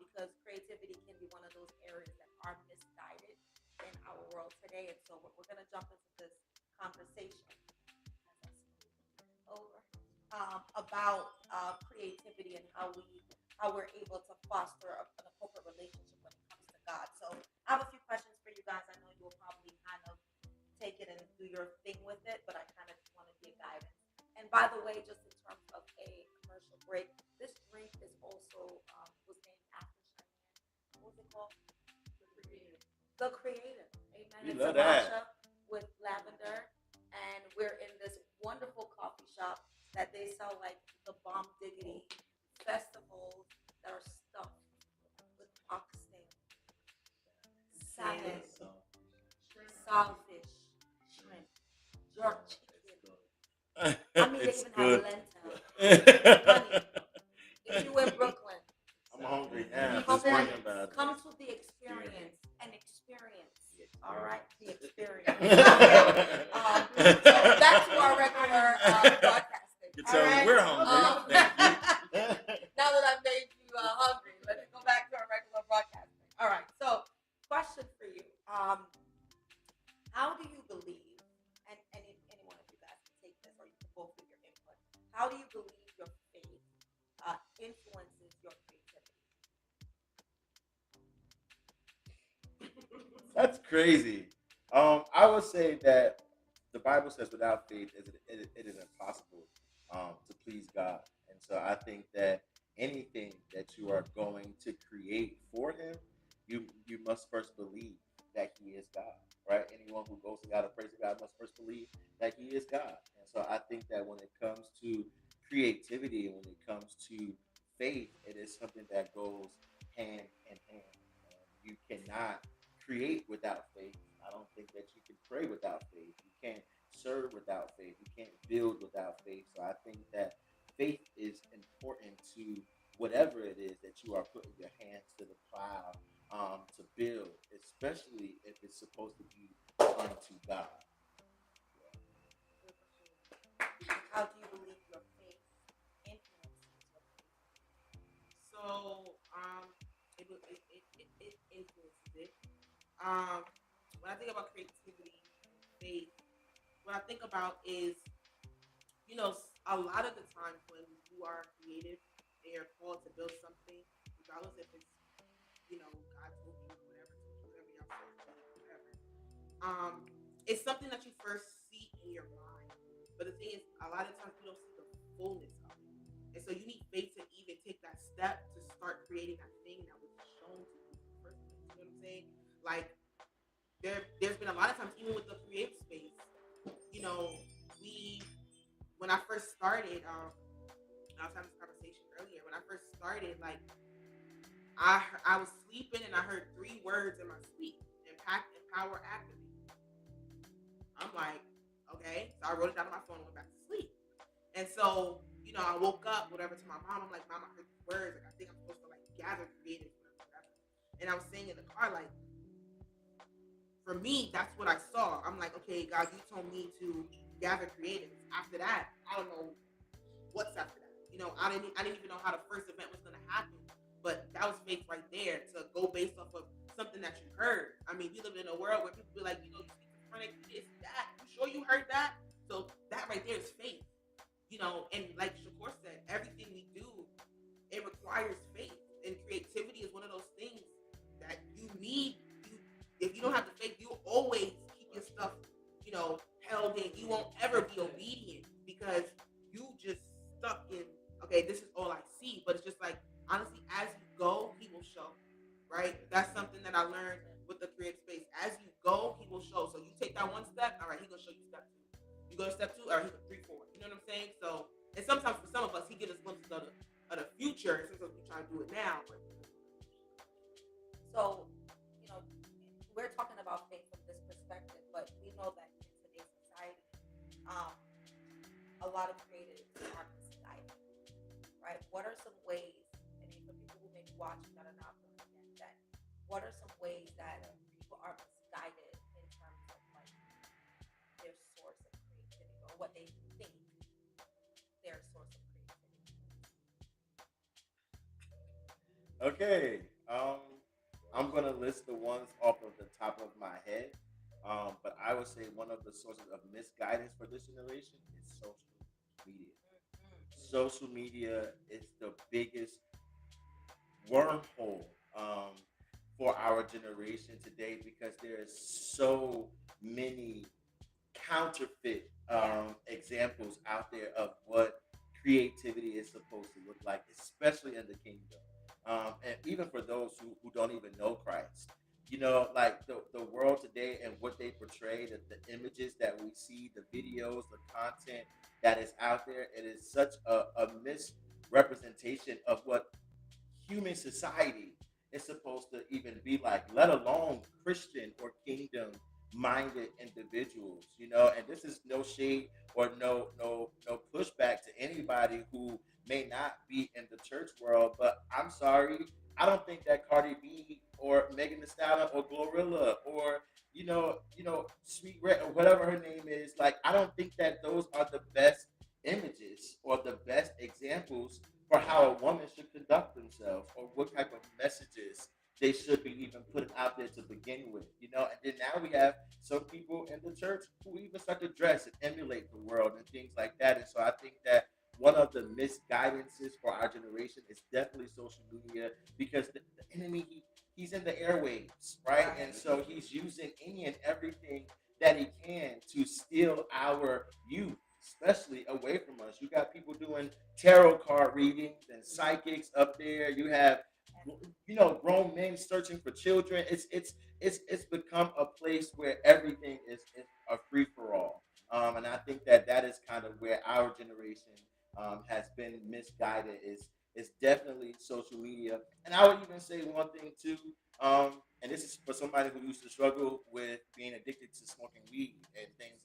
Because creativity can be one of those areas that are misguided in our world today. And so we're going to jump into this conversation over about creativity and how we're able to foster an appropriate relationship when it comes to God. So I have a few questions for you guys. I know you will probably kind of take it and do your thing with it, but I kind of just want to give guidance. And by the way, just in terms of a commercial break, this drink is also was named after Cheyenne. What was it called? The Cre8ive. Amen. We It's love a that. matcha with lavender, and we're in this wonderful coffee shop that they sell like the bomb diggity festivals that are stuffed with oxtail, salad, saltfish, shrimp, jerk chicken. I mean, they It's even good. have lentil. Honey, if you in Brooklyn, I'm hungry now. come Just thinking about it. come to the experience and experience. All right, the experience. So back to our regular broadcasting. You All tell me right. we're hungry. Thank you. Now that I've made you hungry, let's go back to our regular broadcasting. All right. So, question for you: how do you believe? And any one of you guys can take this, or you can both give your input. How do you believe your faith influences your creativity? That's crazy. I would say that the Bible says without faith it is impossible to please God. And so I think that anything that you are going to create for him, you must first believe that he is God. Right? Anyone who goes to God or prays to God must first believe that he is God. And so I think that when it comes to creativity and when it comes to faith, it is something that goes hand in hand. You cannot create without faith. I don't think that you can pray without faith. You can't serve without faith. You can't build without faith. So I think that faith is important to whatever it is that you are putting your hands to the plow to build, especially if it's supposed to be unto God. How do you believe your faith influences your creativity? So, it influences it. When I think about creativity and faith, what I think about is, a lot of the times when you are creative and you're called to build something, regardless if it's, God told you whatever to do, whatever y'all say, whatever. It's something that you first see in your mind. But the thing is, a lot of times you don't see the fullness of it. And so you need faith to even take that step to start creating that thing that was shown to you in the first place. You know what I'm saying? Like, there's been a lot of times, even with the creative space, when I first started, I was having this conversation earlier. When I first started, like, I was sleeping and I heard 3 words in my sleep: impact, empower, activate. I'm like, okay. So I wrote it down on my phone and went back to sleep. And so, I woke up, whatever, to my mom. I'm like, Mom, I heard these words. Like, I think I'm supposed to, like, gather creative, whatever. And I was saying in the car, like, for me, that's what I saw. I'm like, okay, God, you told me to gather creative. After that, I don't know what's after that. I didn't even know how the first event was gonna happen. But that was faith right there to go based off of something that you heard. I mean, we live in a world where people be like, you schizophrenic, this, that. You sure you heard that? So that right there is faith. And like Shakur said, everything we do, it requires faith. one step, all right, he's gonna show you step 2. You go to step 2, all right, he goes 3, 4. You know what I'm saying? So, and sometimes for some of us, he gives us glimpses of the future. And sometimes we try to do it now. But So, you know, we're talking about faith from this perspective, but we know that in today's society, a lot of creatives are misguided, right? What are some ways, I mean, for people who may be watching that are not from that, what are some ways that people are misguided in terms of like their source of creativity or what they think their source of creativity is? Okay. I'm gonna list the ones off of the top of my head. But I would say one of the sources of misguidance for this generation is social media. Social media is the biggest wormhole for our generation today because there is so many counterfeit examples out there of what creativity is supposed to look like, especially in the kingdom. And even for those who don't even know Christ. You know, like the world today and what they portray, the images that we see, the videos, the content that is out there, it is such a misrepresentation of what human society is supposed to even be like, let alone Christian or kingdom minded individuals, you know. And this is no shade or no pushback to anybody who may not be in the church world, but I'm sorry, I don't think that Cardi B or Megan Thee Stallion or Glorilla or Sweet Red or whatever her name is, like I don't think that those are the best images or the best examples for how a woman should conduct themselves or what type of messages they should be even putting out there to begin with, you know. And then now we have some people in the church who even start to dress and emulate the world and things like that. And so I think that one of the misguidances for our generation is definitely social media because the enemy he's in the airwaves, right? And so he's using any and everything that he can to steal our youth, especially away from us. You got people doing tarot card readings and psychics up there. You have grown men searching for children. It's become a place where everything is a free for all. And I think that is kind of where our generation has been misguided. Is definitely social media. And I would even say one thing too. And this is for somebody who used to struggle with being addicted to smoking weed and things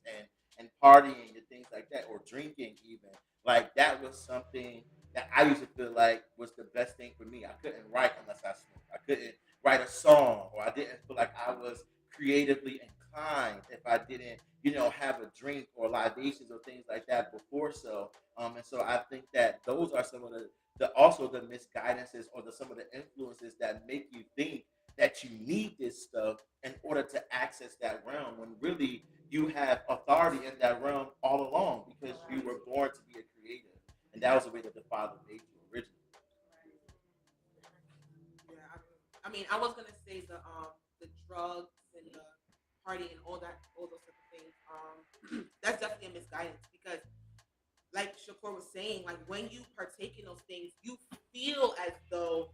and partying and things like that, or drinking even. Like that was something that I used to feel like was the best thing for me. I couldn't write unless I smoked. I couldn't write a song, or I didn't feel like I was creatively inclined if I didn't, have a drink or libations or things like that before. And so I think that those are some of the misguidances or some of the influences that make you think that you need this stuff in order to access that realm when really you have authority in that realm all along because you were born to be a creator. And that was the way that the Father made you originally. yeah, I mean, I was gonna say the drugs and the party and all those type of things. That's definitely a misguidance because, like Shakur was saying, like when you partake in those things, you feel as though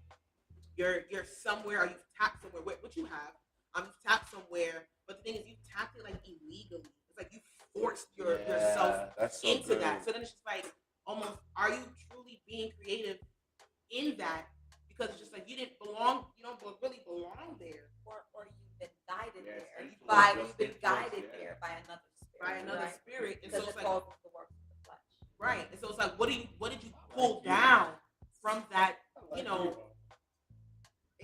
you're somewhere or you've tapped somewhere. What you have, you've tapped somewhere. But the thing is, you tapped it like illegally. It's like you forced yourself into that. So then it's just like almost, are you truly being creative in that? Because it's just like you didn't belong. You don't really belong there. Or you've been guided Yes, there. influence, You've been guided yeah. there by another spirit. By another right? spirit, and Because so it's it's like all the works of the flesh. right. And so it's like, what did you pull down from that?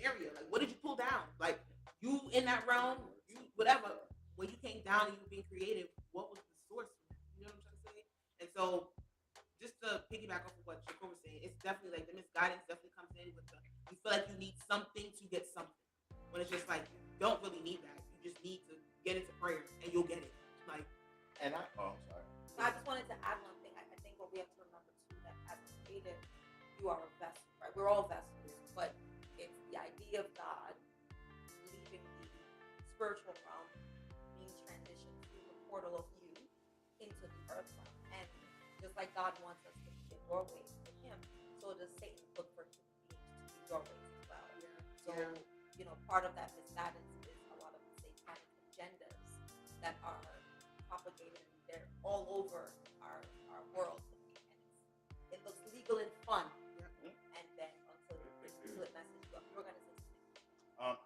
Area. Like, what did you pull down? Like, you in that realm, you whatever. When you came down and you were being creative, what was the source of that? You know what I'm trying to say? And so, just to piggyback off of what Shakur was saying, it's definitely like the misguidance definitely comes in with you feel like you need something to get something. When it's just like you don't really need that. You just need to get into prayer and you'll get it. Like, And I'm sorry. So I just wanted to add one thing. I think what we have to remember too that as a creative, you are a vessel, right? We're all vessels, but it's the idea of God leaving the spiritual realm, being transitioned through the portal of you into the earth realm. And just like God wants us to be in doorways for Him, so does Satan look for human beings to be doorways as well. So, part of that misguidance is a lot of the satanic agendas that are promulgated and they're all over our world. And it looks legal and fun. And then until it messes you up. You're going to say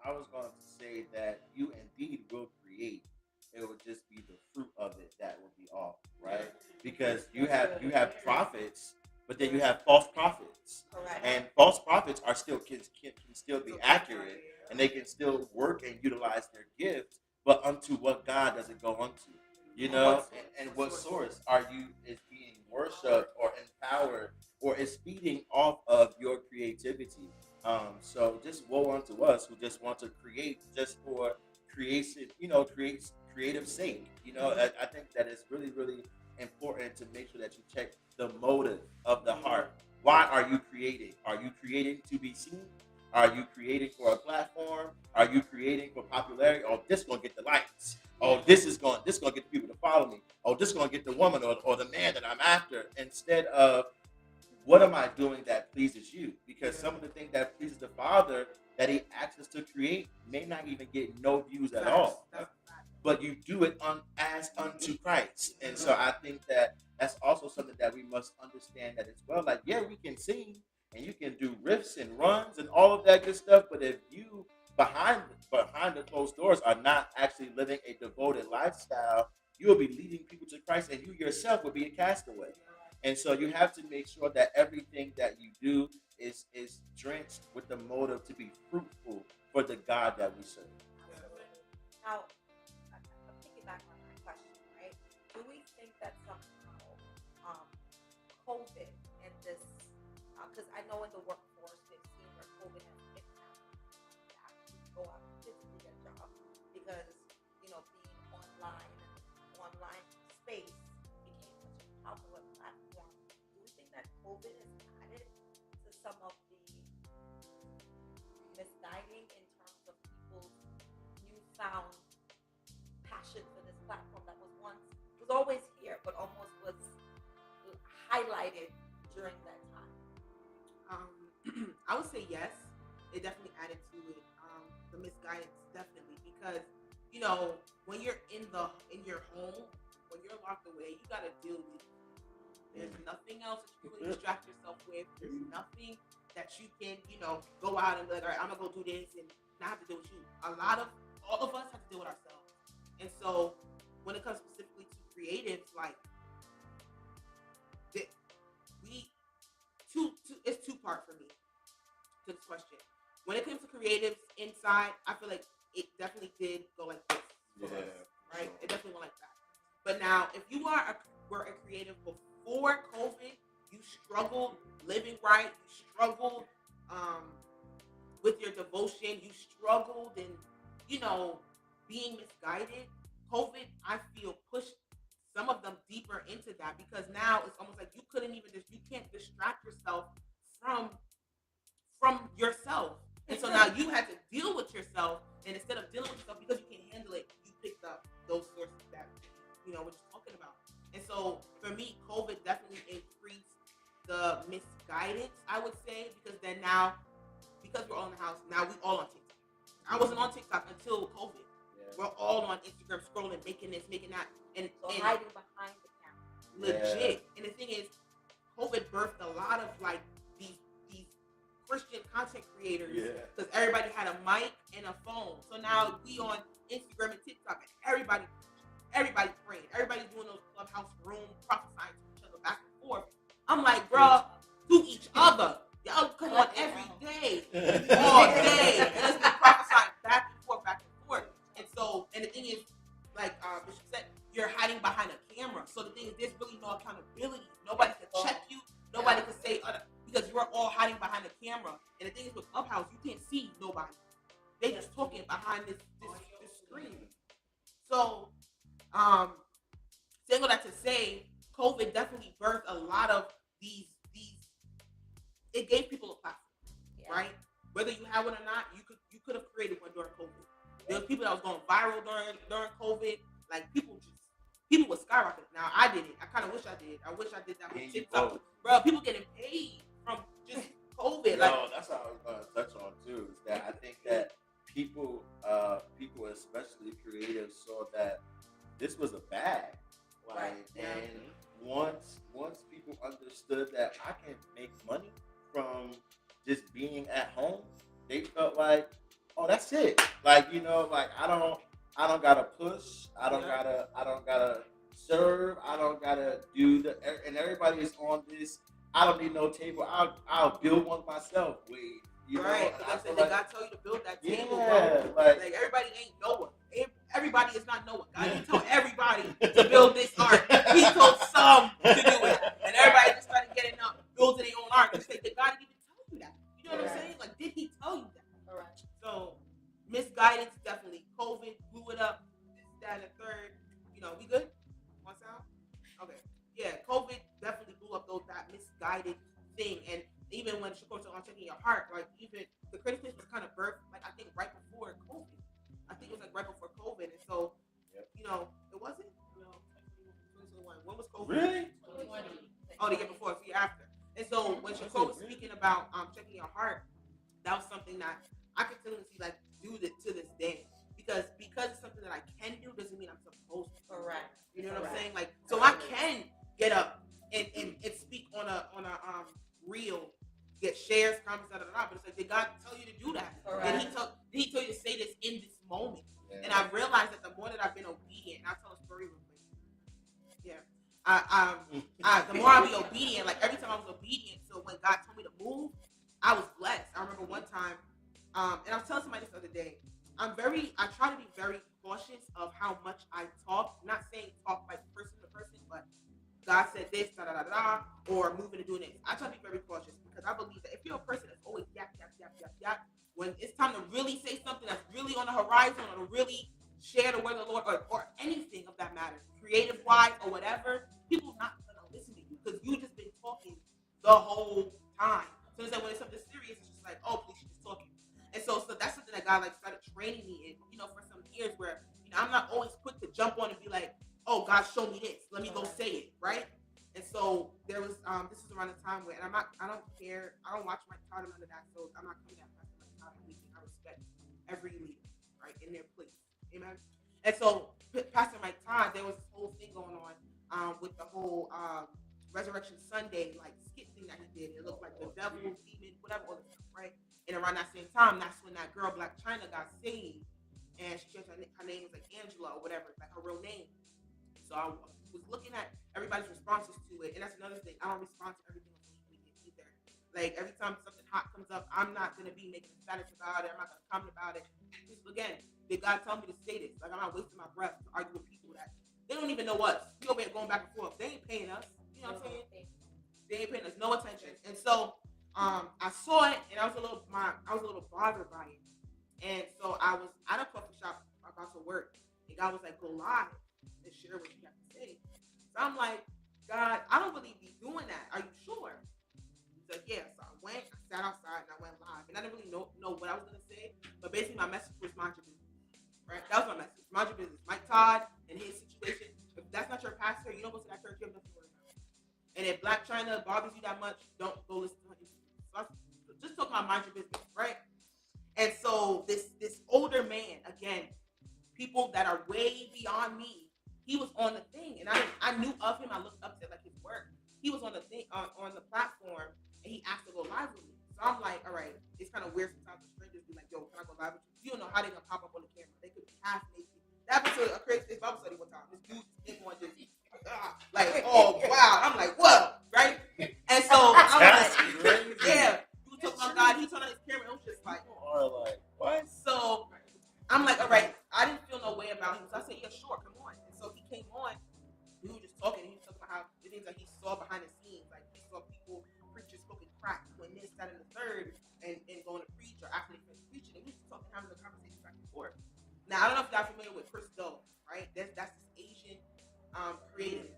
I was going to say that you indeed will create. It will just be the fruit of it that will be off, right? Because you have prophets, but then you have false prophets, correct. and false prophets are still can still be accurate, and they can still work and utilize their gift, but unto what God does it go unto? You know, and what source are you is being worshipped or empowered or is feeding off of your creativity? So just woe unto us who just want to create just for creation, creative sake. I think that it's really, really important to make sure that you check the motive of the heart. Why are you creating? Are you creating to be seen? Are you creating for a platform? Are you creating for popularity? Oh, this gonna get the likes. Oh, this gonna get the people to follow me. Oh, this gonna get the woman or the man that I'm after. Instead of what am I doing that pleases you? Because some of the things that pleases the Father that He asks us to create may not even get no views at all. But you do it as unto Christ. And so I think that that's also something that we must understand that as well. Like, yeah, we can sing and you can do riffs and runs and all of that good stuff, but if you behind the closed doors are not actually living a devoted lifestyle, you will be leading people to Christ and you yourself will be a castaway. And so you have to make sure that everything that you do is drenched with the motive to be fruitful for the God that we serve. Now, I'm thinking back on that question, right? Do we think that somehow COVID and this, because I know in the workforce they've seen where COVID has impacted to actually go out and physically get a job because, being online space became such a popular platform. Do we think that COVID has added to some of the misguiding in terms of people's newfound passion for this platform that was always here, but almost was highlighted during that time? I would say yes. It definitely added to it. The misguidance definitely because when you're in your home, when you're locked away, you gotta deal with it. There's nothing else that you can really distract yourself with. There's nothing that you can go out and be like, all right, I'm gonna go do this and not have to deal with you. All of us have to deal with ourselves. And so when it comes specifically to creatives, like it's two-part for me to this question. When it comes to creatives inside, I feel like it definitely did go like this for us, right? Sure. It definitely went like that. But now, if you were a creative before COVID, you struggled living right, you struggled with your devotion, you struggled in, being misguided. COVID, I feel, pushed some of them deeper into that because now it's almost like you can't distract yourself from yourself. And so now you had to deal with yourself, and instead of dealing with yourself because you can't handle it, you picked up those sources that we're just talking about. And so for me, COVID definitely increased the misguidance, I would say, because then now, because we're all in the house, now we all on TikTok. I wasn't on TikTok until COVID. Yeah. We're all on Instagram scrolling, making this, making that, and hiding behind the camera. Legit. Yeah. And the thing is, COVID birthed a lot of like these Christian content creators because everybody had a mic and a phone. So now we on Instagram and TikTok, and everybody praying, everybody doing those clubhouse rooms, prophesying to each other back and forth. I'm like, bro, to each other. Y'all come on every day, all day, and let's be prophesying back and forth. And so, and the thing is, like Bishop said, you're hiding behind a camera. So the thing is, there's really no accountability. Nobody can check you. Nobody can say because you're all hiding behind the camera. And the thing is, with Clubhouse, you can't see nobody. They just talking behind this screen. So, saying all that to say, COVID definitely birthed a lot of these. It gave people a platform, right? Whether you have one or not, you could have created one during COVID. There was people that was going viral during COVID. Like people was skyrocketing. Now I did it. I kind of wish I did. I wish I did that with TikTok, bro. People getting paid from just COVID. That's what I was going to touch on too. Is that I think that people, especially creatives, saw that this was a bag. And once people understood that I can make money from just being at home, they felt like, oh, that's it. Like, like I don't gotta push. I don't gotta serve. I don't gotta do and everybody is on this. I don't need no table. I'll build one myself. Wait, right? I Because feel they like, got to tell you to build that table, yeah, bro. Like everybody ain't Noah. Everybody is not Noah. God didn't tell everybody to build this ark. He told some to do it, and everybody just started getting up, building their own ark. It's like, did God even tell you that? You know what I'm saying? Like, did He tell you that? All right. So, misguidance definitely. COVID blew it up. This, that, and the third. We good? On sound? Okay. Yeah, COVID definitely blew up that misguided thing. And even when Shakur said on checking your heart, like even the Cre8ive Space was kind of birthed, like I think right before COVID. I think it was like right before COVID. And so, it wasn't? 2021. When was COVID? really? 2020. Oh, the year before, the year after. And so when Shakur was speaking about checking your heart, that was something that I continuously like do to this day. Because it's something that I can do doesn't mean I'm supposed to. Correct. You know what I'm saying? Like, so I can get up and speak on a reel, get shares, comments, but it's like, did God tell you to do that? Correct. Did he tell you to say this in this moment? Yeah. And I realized that the more that I've been obedient, and I'll tell a story real quick. Yeah. The more I be obedient, like every time I was obedient, so when God told me to move, I was blessed. I remember one time, and I was telling somebody this other day, I try to be very cautious of how much I talk. I'm not saying talk like person to person, but God said this, da da da da, or moving and doing this. I try to be very cautious because I believe that if you're a person that's always yap, when it's time to really say something that's really on the horizon or to really share the word of the Lord or anything of that matter, creative wise or whatever, people are not going to listen to you because you just been talking the whole time. So it's like when it's something serious, it's just like, oh, please, she's just talking. And so that's something that God like started training me in, for some years where, I'm not always quick to jump on and be like, oh, God, show me this. Let me go say it, right? And so there was, this is around the time where, and I don't care. I don't watch my child or none of that. So I'm not coming at Pastor Mike Todd or anything. I respect every leader, right, in their place. Amen. And so Pastor Mike Todd, there was this whole thing going on with the whole Resurrection Sunday, like skit thing that he did. It looked like the devil, demon, whatever, all this stuff, right? And around that same time, that's when that girl, Black China, got saved. And she changed her name was like Angela or whatever, like her real name. So I was looking at everybody's responses to it. And that's another thing. I don't respond to everything on social media either. Like every time something hot comes up, I'm not going to be making a status about it. I'm not going to comment about it. Just again, did God tell me to say this? Like I'm not wasting my breath to argue with people that they don't even know us. We over here going back and forth. They ain't paying us. You know what I'm saying? They ain't paying us no attention. And so I saw it, and I was a little bothered by it. And so I was at a coffee shop about to work, and God was like, "Go live and share what you have to say." So I'm like, "God, I don't really be doing that. Are you sure?" He's like, "Yeah." So I went, I sat outside, and I went live. And I didn't really know what I was gonna say, but basically my message was mind your business. Right? That was my message. Mind your business. Mike Todd and his situation. If that's not your pastor, you don't go to that church. You have nothing to worry about. And if Black China bothers you that much, don't go listen to her. So just talk about mind your business, right? And so this older man, again, people that are way beyond me, he was on the thing, and I knew of him. I looked up to like his work. He was on the thing on the platform, and he asked to go live with me. So I'm like, all right, it's kind of weird sometimes when strangers be like, "Yo, can I go live with you?" You don't know how they're gonna pop up on the camera. They could be half naked. That happened to a Cre8ive Space Bible study one time. This dude came on just like, oh wow. I'm like, whoa, right? And so I'm like, yeah. You talking about God? He turned on his camera. It was just like, what? So I'm like, all right. I didn't feel no way about him. So I said, yeah, sure, come on. And so he came on. We were just talking. And he was talking about how the things that he saw behind the scenes, like he saw people, preachers smoking crack, doing this, that, and the third, and going to preach or after they finished preaching. And we were just talking, having a conversation back and forth. Now I don't know if y'all familiar with Chris Doe, right? That's this Asian creative.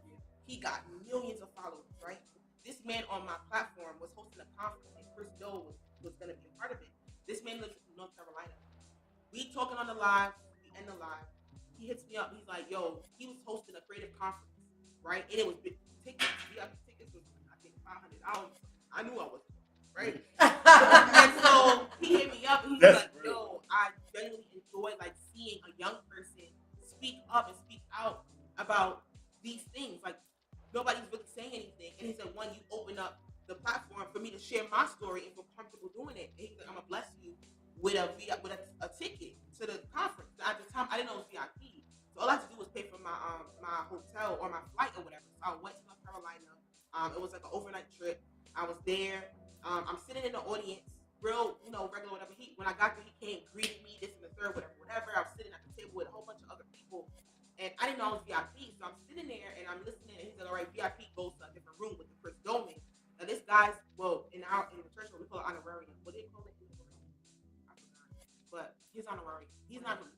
He got millions of followers, right? This man on my platform was hosting a conference, and Chris Doe was going to be a part of it. This man lives in North Carolina. We talking on the live, we end the live. He hits me up. He's like, "Yo," he was hosting a creative conference, right? And it was big tickets. VIP tickets was I think $500. I knew I was right. And so he hit me up, and he's like, "Yo, I genuinely enjoy like seeing a young person speak up and speak out about these things. Like nobody's really saying anything. And he said, when you open up the platform for me to share my story and feel comfortable doing it, and he said, I'm gonna bless you with a ticket to the conference. At the time, I didn't know it was VIP, so all I had to do was pay for my hotel or my flight or whatever. So I went to North Carolina. It was like an overnight trip. I was there. I'm sitting in the audience, real, regular, whatever. When I got there, he came, greeted me, this and the third, whatever. I was sitting at the table with a whole bunch of other people, and I didn't know I was VIP. So I'm sitting there and I'm listening, and he said, "All right, VIP goes to a different room with the Chris Doman." Now this guy's, in the church we call it honorarium. What do they call it in the world? I forgot. But his honorarium, he's not really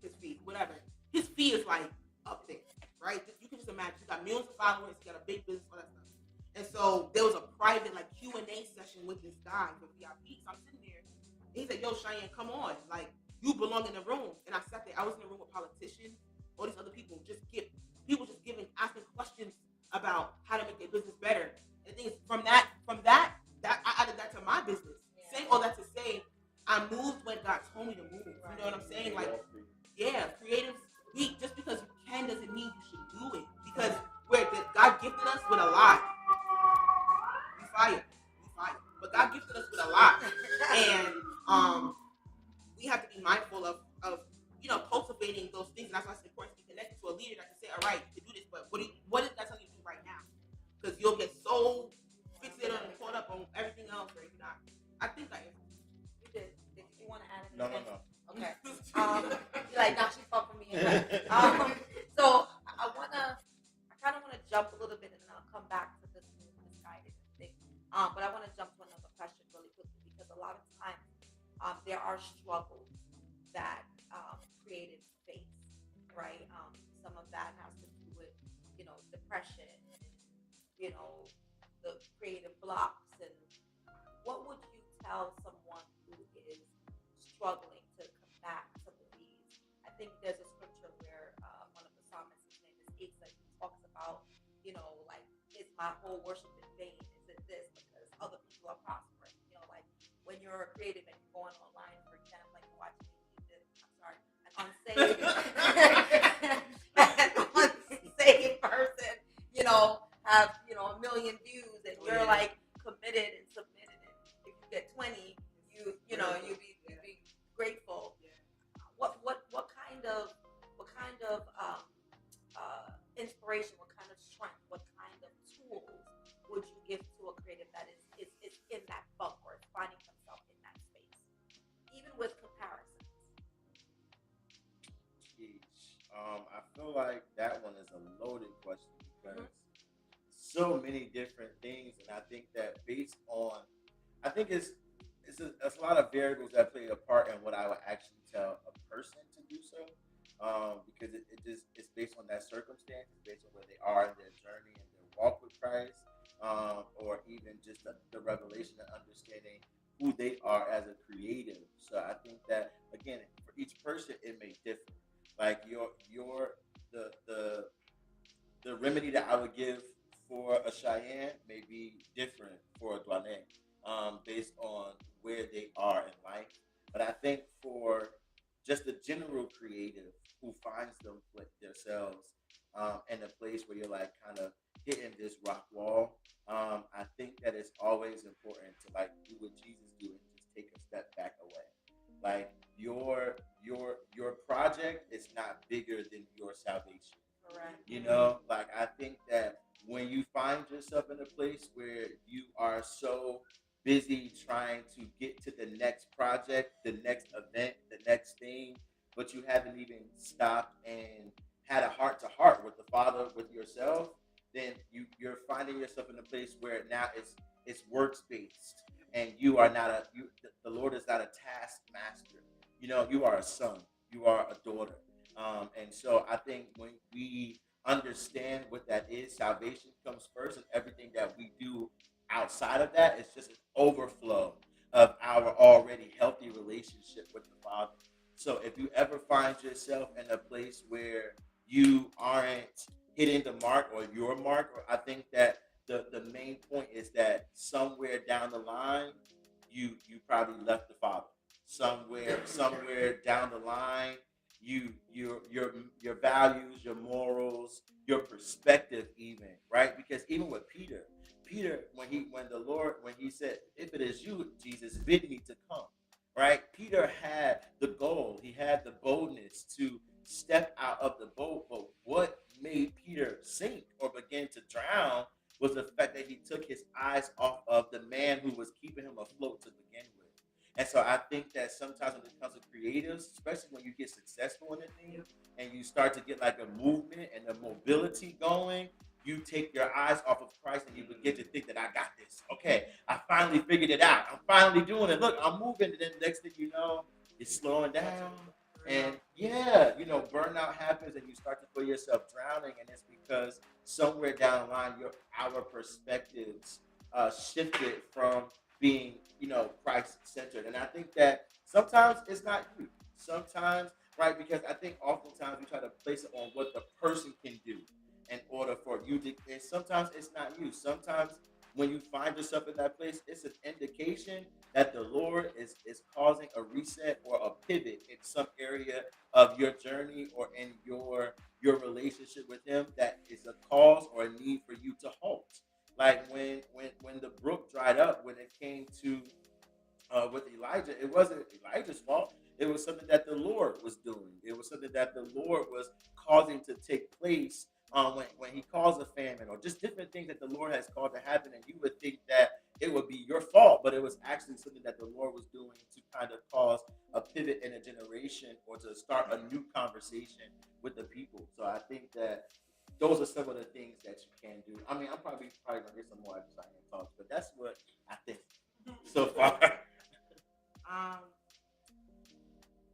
his fee, whatever. His fee is like up there, right? You can just imagine. He's got millions of followers. He got a big business, all that stuff. And so there was a private like Q&A session with this guy for VIP. So I'm sitting there. And he said, "Yo, Cheyenne, come on. Like, you belong in the room." And I sat there. I was in the room with politicians, all these other people, asking questions about how to make their business better. And the thing is, from that, I added that to my business. Yeah. Saying all that to say, I moved when God told me to move. You know what I'm saying? Like, yeah, creatives, just because you can doesn't mean you should do it. Because God gifted us with a lot. We fired. But God gifted us with a lot. And we have to be mindful of cultivating those things. And that's why it's important to be connected to a leader that can say, "All right, you can do this, but what is that telling you to do right now?" Because you'll get so fixated and caught up on everything else, right? I think I answered. You did. Did you want to add No. anything? Okay. You're like, "Nah, she's talking for me." So I kind of want to jump a little bit, and then I'll come back to this guided thing. But I want to jump to another question really quickly, because a lot of times there are struggles that creative space, right? Some of that has to do with, depression, and, the creative blocks. And what would you tell someone who is struggling to combat some of these? I think there's a scripture where one of the psalmists, his name is Asa, he talks about, like, is my whole worship in vain? Is it this because other people are prospering? Like when you're a creative and you're going online, for example, like watching this, an unsaved person, have, a million views, and you're like committed and submitted, and if you get 20, you'd be grateful. What kind of inspiration, what kind of strength, what kind of tools would you give to a creative that is in that funk or finding himself in that space, even with comparisons? I feel like that one is a loaded question because so many different things, and I think that based on, I think it's a lot of variables that play a part in what I would actually tell a person to do so, because it's based on that circumstance, it's based on where they are in their journey and their walk with Christ, or even just the revelation and understanding who they are as a creative. So I think that again, for each person, it may differ. Like the remedy that I would give for a Cheyenne may be different for a Dwane, based on where they are in life. But I think for just the general creative who finds themselves in a place where you're like kind of hitting this rock wall, I think that it's always important to like do what Jesus did and just take a step back away. Like your project is not bigger than your salvation. Correct. Like I think that when you find yourself in a place where you are so busy trying to get to the next project, the next event, the next thing, but you haven't even stopped and had a heart to heart with the Father, with yourself, then you're finding yourself in a place where now it's works based, and you are not the Lord is not a taskmaster. You are a son, you are a daughter, and so I think when we understand what that is, salvation comes first, and everything that we do outside of that is just an overflow of our already healthy relationship with the Father. So if you ever find yourself in a place where you aren't hitting the mark or your mark, or I think that the main point is that somewhere down the line, you probably left the Father. Somewhere down the line, your values, your morals, your perspective, even right. Because even with Peter, when he said, "If it is you, Jesus, bid me to come," right? Peter had the goal, he had the boldness to step out of the boat, but what made Peter sink or begin to drown was the fact that he took his eyes off of the man who was keeping him afloat to begin with. And so I think that sometimes when it comes to creatives, especially when you get successful in a thing and you start to get like a movement and a mobility going, you take your eyes off of Christ and you begin to think that I got this. Okay, I finally figured it out. I'm finally doing it. Look, I'm moving. And then next thing you know, it's slowing down. And yeah, burnout happens and you start to feel yourself drowning. And it's because somewhere down the line, our perspectives shifted from being, Christ centered. And I think that sometimes it's not you. Sometimes, right? Because I think oftentimes we try to place it on what the person can do in order for you to, and sometimes it's not you. Sometimes when you find yourself in that place, it's an indication that the Lord is causing a reset or a pivot in some area of your journey or in your relationship with Him that is a cause or a need for you to halt. Like when the brook dried up, when it came to with Elijah, it wasn't Elijah's fault. It was something that the Lord was doing. It was something that the Lord was causing to take place when He calls a famine or just different things that the Lord has called to happen. And you would think that it would be your fault, but it was actually something that the Lord was doing to kind of cause a pivot in a generation or to start a new conversation with the people. So I think that those are some of the things that you can do. I mean, I'm probably gonna get some more after I talk, but that's what I think so far.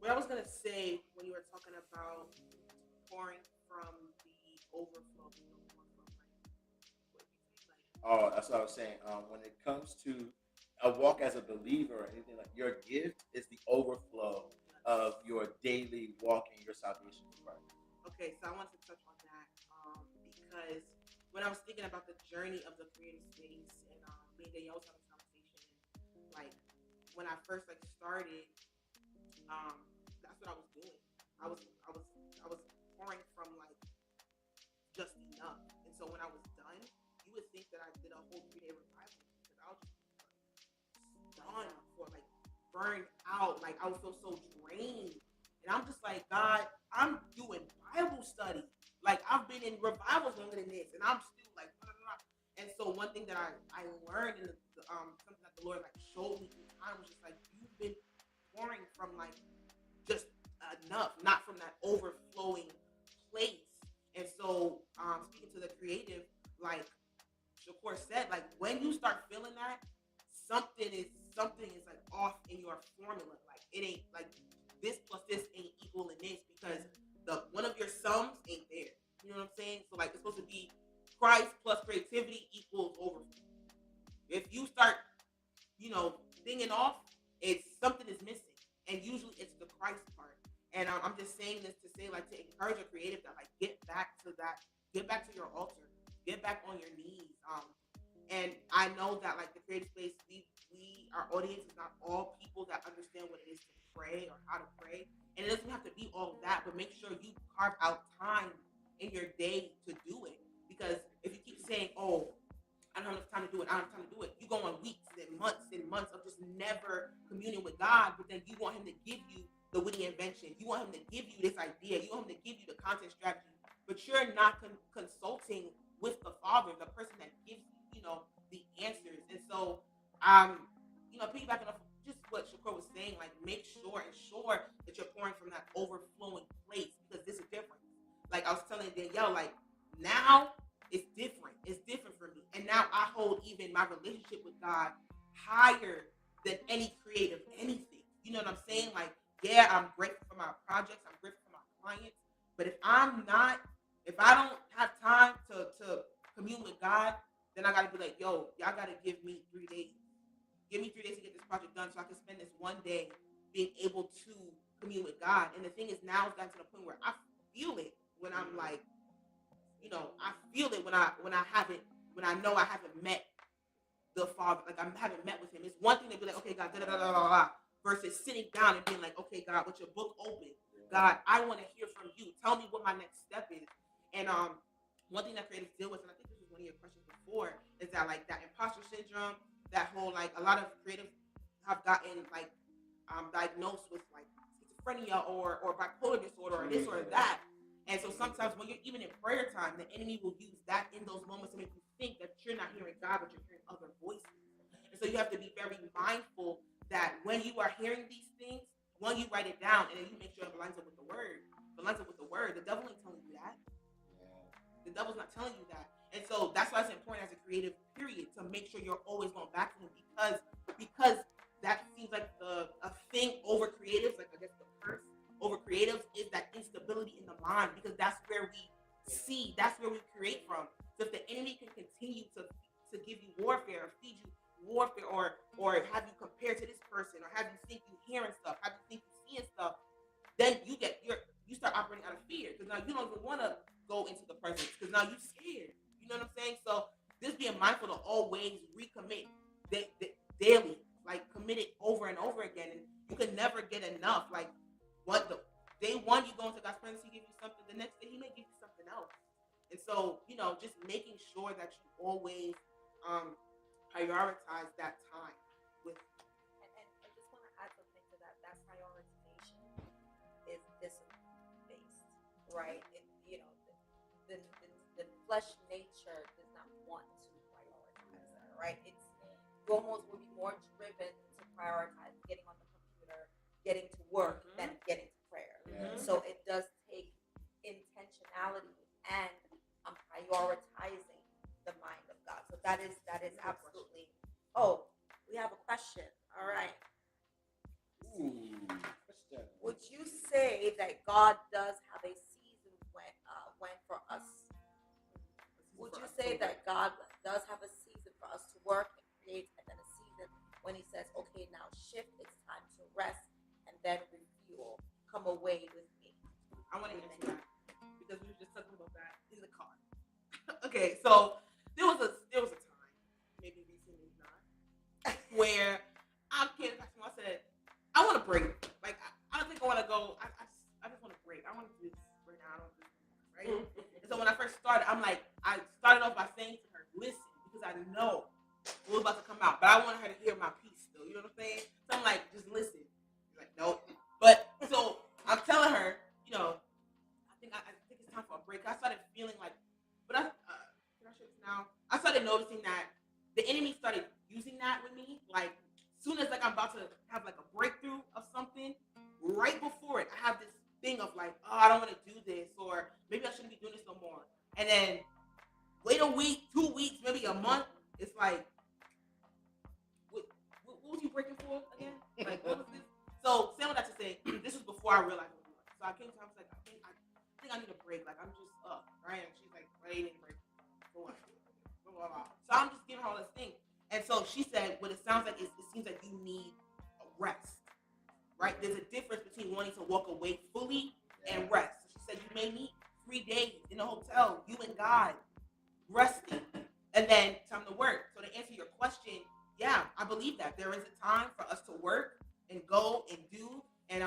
What I was gonna say when you were talking about pouring from the overflow, Oh, that's what I was saying. When it comes to a walk as a believer or anything like your gift is the overflow of your daily walk in your salvation with Christ. Okay, so I wanted to touch on that because when I was thinking about the journey of the creative space and me and Danielle was having a conversation, like when I first started, that's what I was doing. I was pouring from just enough, and so when I was done, you would think that I did a whole 3-day revival because I was just done for burned out, I would feel so drained, and I'm just like, God, I'm doing Bible study. I've been in revivals longer than this, and I'm still blah, blah, blah. And so one thing that I learned in something that the Lord showed me through time was just you've been pouring from just enough, not from that overflowing place. And so speaking to the creative, Shakur said, when you start feeling that, something is off in your formula. It ain't this plus this ain't equal in this because the one of your sums ain't there. You know what I'm saying? So it's supposed to be Christ plus creativity equals overflow. If you start, thinking off, it's something is missing, and usually it's the Christ part. And I'm just saying this to say, to encourage a creative that get back to that, get back to your altar, get back on your knees. And I know that the creative space, our audience is not all people that understand what it is to pray or how to pray, and it doesn't have to be all of that. But make sure you carve out time in your day to do it, because if you keep saying, "Oh, I don't have enough time to do it. I don't have time to do it," you go on weeks and months of just never communing with God. But then you want Him to give you the witty invention. You want Him to give you this idea. You want Him to give you the content strategy. But you're not consulting with the Father, the person that gives you, the answers. And so, piggybacking off just what Shakur was saying, ensure that you're pouring from that overflowing place, because this is different. I was telling Danielle, now it's different. It's different for me. And now I hold even my relationship with God higher than any creative anything. You know what I'm saying? Yeah, I'm grateful for my projects. I'm grateful for my clients. But if I don't have time to commune with God, then I got to be yo, y'all got to give me 3 days. Give me 3 days to get this project done so I can spend this one day being able to commune with God. And the thing is, now it's gotten to the point where I feel it when I'm I feel it when I know I haven't met the Father, I haven't met with Him. It's one thing to be okay, God, da da da da da da, versus sitting down and being okay, God, with your book open, God, I want to hear from you. Tell me what my next step is. And one thing that creatives deal with, and I think this was one of your questions before, is that like that imposter syndrome, that whole like a lot of creatives have gotten like diagnosed with like schizophrenia or bipolar disorder or this or that. And so sometimes when you're even in prayer time, the enemy will use that in those moments to make you think that you're not hearing God, but you're hearing other voices. And so you have to be very mindful that when you are hearing these things, one, you write it down, and then you make sure it lines up with the word. If it lines up with the word, the devil ain't telling you that. The devil's not telling you that. And so that's why it's important as a creative period to make sure you're always going back to him, because that seems like a thing over creatives, like I guess the curse over creatives is that instability in the mind, because that's where we create from. So if the enemy can continue to give you warfare or feed you warfare or have you compared to this person or have you think you hearing stuff, have you think you seeing stuff, then you start operating out of fear, because now you don't even want to go into the presence because now you're scared. You know what I'm saying? So just being mindful to always recommit daily, like commit it over and over again, and you can never get enough. Like what the day one you go into God's presence, he gives you something. The next day he may give you something else. And so just making sure that you always prioritize that time with. And I just want to add something to that. That prioritization is discipline based, right? The flesh nature does not want to prioritize that, right? You almost will be more driven to prioritize getting on the computer, getting to work, than getting to prayer. Yeah. So it does take intentionality and prioritizing the mind of God. So that is absolutely. Oh, we have a question. All right. Ooh, question. Would you say that God does have a season when for us? Would you say that God does have a season for us to work and create, and then a season when he says, okay, now shift, it's time to rest, and then refuel, come away with me? I want to answer that because we were just talking about that in the car. Okay, so there was a time, maybe recently not, where I came back to him. I said, I want to break. Like I don't think I want to go. I just want to break. I want to do this right now. I don't do this, right? And so when I first started, I started off by saying to her, listen, because I know what was about to come out, but I wanted her to hear my piece still. You know what I'm saying? So I'm like, just listen. She's like, nope. But so I'm telling her, I think it's time for a break. I started feeling like, but can I share this now? I started noticing that the enemy started using that with me. Like, soon as like I'm about to have like a breakthrough of something, right before it, I have this thing of like, oh, I don't want to do this, or maybe I shouldn't be doing this no more. And then wait a week, 2 weeks, maybe a month. It's like, what was you breaking for again? Like, what was this? So, saying all that to say, this was before I realized what it was. So I came to her, I was like, I think I need a break. Like, I'm just up, right? And she's like, why do you need a break? For what? Blah, blah, blah. So I'm just giving her all this thing. And so she said, what it sounds like is it seems like you need a rest, right? There's a difference between wanting to walk away fully and rest. So she said, you may need 3 days in a hotel, you and God, resting, and then time to work. So to answer your question, yeah, I believe that there is a time for us to work and go and do. And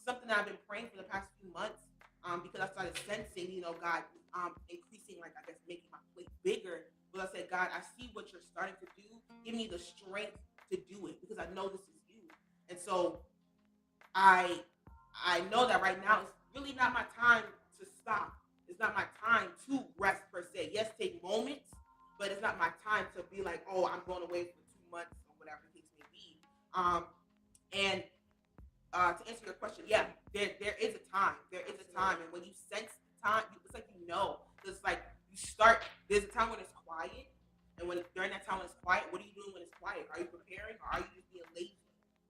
something that I've been praying for the past few months, because I started sensing, God increasing, like I guess making my plate bigger. But I said, God, I see what you're starting to do. Give me the strength to do it because I know this is you. And so I know that right now it's really not my time to stop. It's not my time to rest per se. Yes, take moments, but it's not my time to be like, oh, I'm going away for 2 months or whatever the case may be. And to answer your question, yeah, there is a time. There is a time, and when you sense the time, it's like it's like you start. There's a time when it's quiet, and during that time when it's quiet, what are you doing when it's quiet? Are you preparing, or are you just being lazy,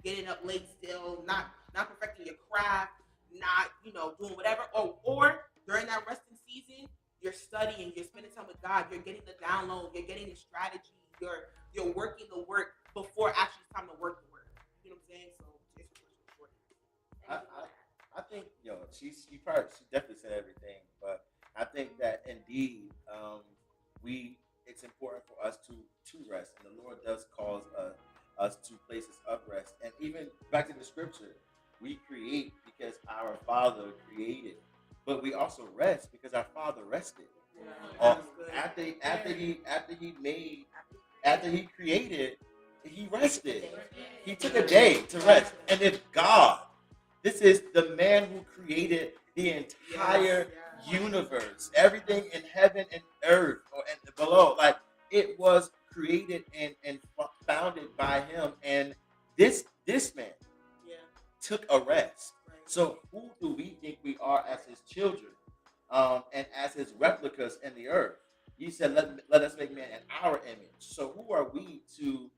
getting up late still, not perfecting your craft, not doing whatever, or during that resting season, you're studying, you're spending time with God, you're getting the download, you're getting the strategy, you're working the work before actually it's time to work the work. You know what I'm saying? So it's short. I think she definitely said everything, but I think that indeed it's important for us to rest, and the Lord does cause us to places of rest. And even back to the scripture, we create because our Father created, but we also rest because our Father rested. That's good. After he created, he rested. He took a day to rest. And if God, this is the man who created the entire universe, everything in heaven and earth and below, like it was created and founded by him. And this man took a rest. So who do we think we are as his children, and as his replicas in the earth? He said, "Let us make man in our image." So who are we to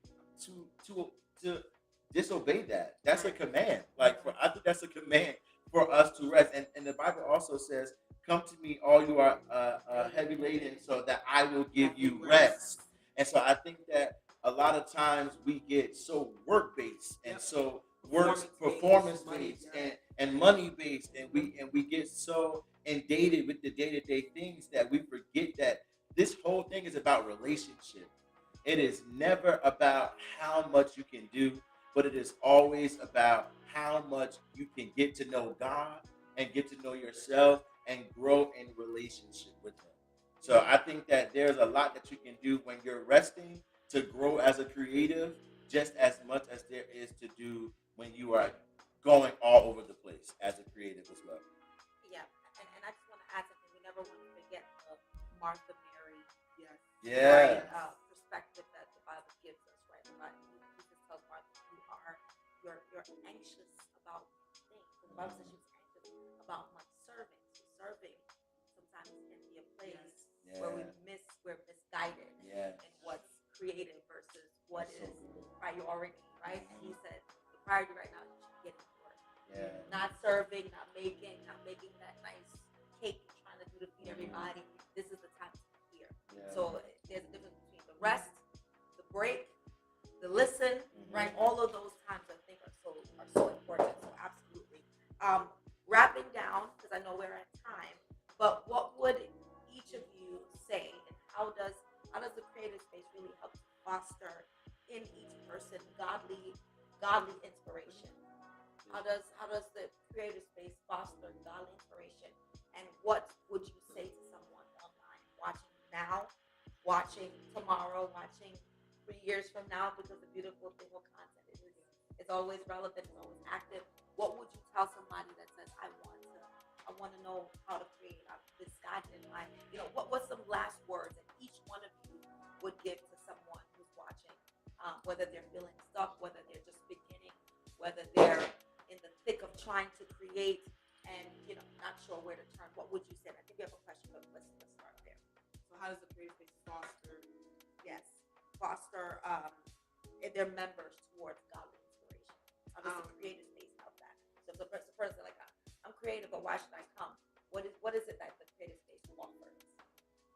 disobey that? That's a command. I think that's a command for us to rest. And the Bible also says, "Come to me, all you are heavy laden, so that I will give you rest." And so I think that a lot of times we get so work based and so performance based and money based, and we get so inundated with the day-to-day things that we forget that this whole thing is about relationship. It is never about how much you can do, but it is always about how much you can get to know God and get to know yourself and grow in relationship with him. So I think that there's a lot that you can do when you're resting to grow as a creative, just as much as there is to do when you are going all over the place as a creative as well. Yeah, and I just want to add something. We never want to forget the Martha, Mary, Yeah. perspective that the Bible gives us, right? About Jesus tells Martha, you're anxious about things. The Bible says she was anxious about much serving. So serving sometimes can be a place where we're misguided in what's creative versus what is priority, right? And he said the priority right now is you should get in work. Not serving, not making that nice cake you're trying to do to feed everybody. This is the time to be here. So there's a difference between the rest, the break, the listen, right? All of those times I think are so important. So absolutely. Wrapping down, because I know we're at time, but what would each of you say, and how does the creative space really help to foster in each person godly inspiration? How does the creative space foster godly inspiration? And what would you say to someone online watching now, watching tomorrow, watching 3 years from now? Because the beautiful thing with content is it's always relevant, it's always active. What would you tell somebody that says, I want to know how to create? I'm misguided in my, what's some last words that each one of you would give to someone who's watching, whether they're feeling stuck, whether they're just beginning, whether they're in the thick of trying to create and not sure where to turn. What would you say? I think we have a question, but let's start there. So how does the creative space foster? Yes, foster their members towards godly inspiration. How does the creative space help that? So if the person like, I'm creative, but why should I come? What is it that the creative space offers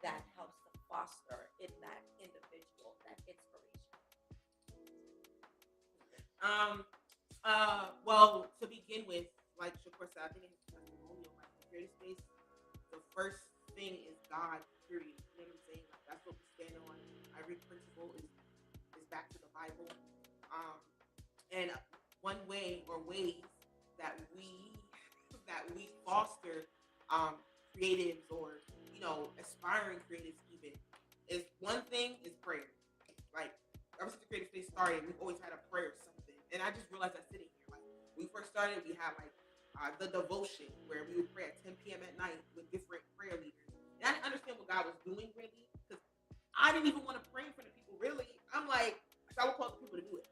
that helps to foster in that individual that inspiration? Well, to begin with, like Shakur said, I think it's testimonial. Like the creative space, the first thing is God, period. You know what I'm saying? Like that's what we stand on. Every principle is back to the Bible. And one way or ways that we foster creatives or aspiring creatives even is one thing is prayer. Like ever since the creative space started, we've always had a prayer or something. And I just realized that sitting here, like when we first started, we had like the devotion where we would pray at 10 p.m. at night with different prayer leaders. And I didn't understand what God was doing really because I didn't even want to pray for the people really. I'm like, I would call the people to do it.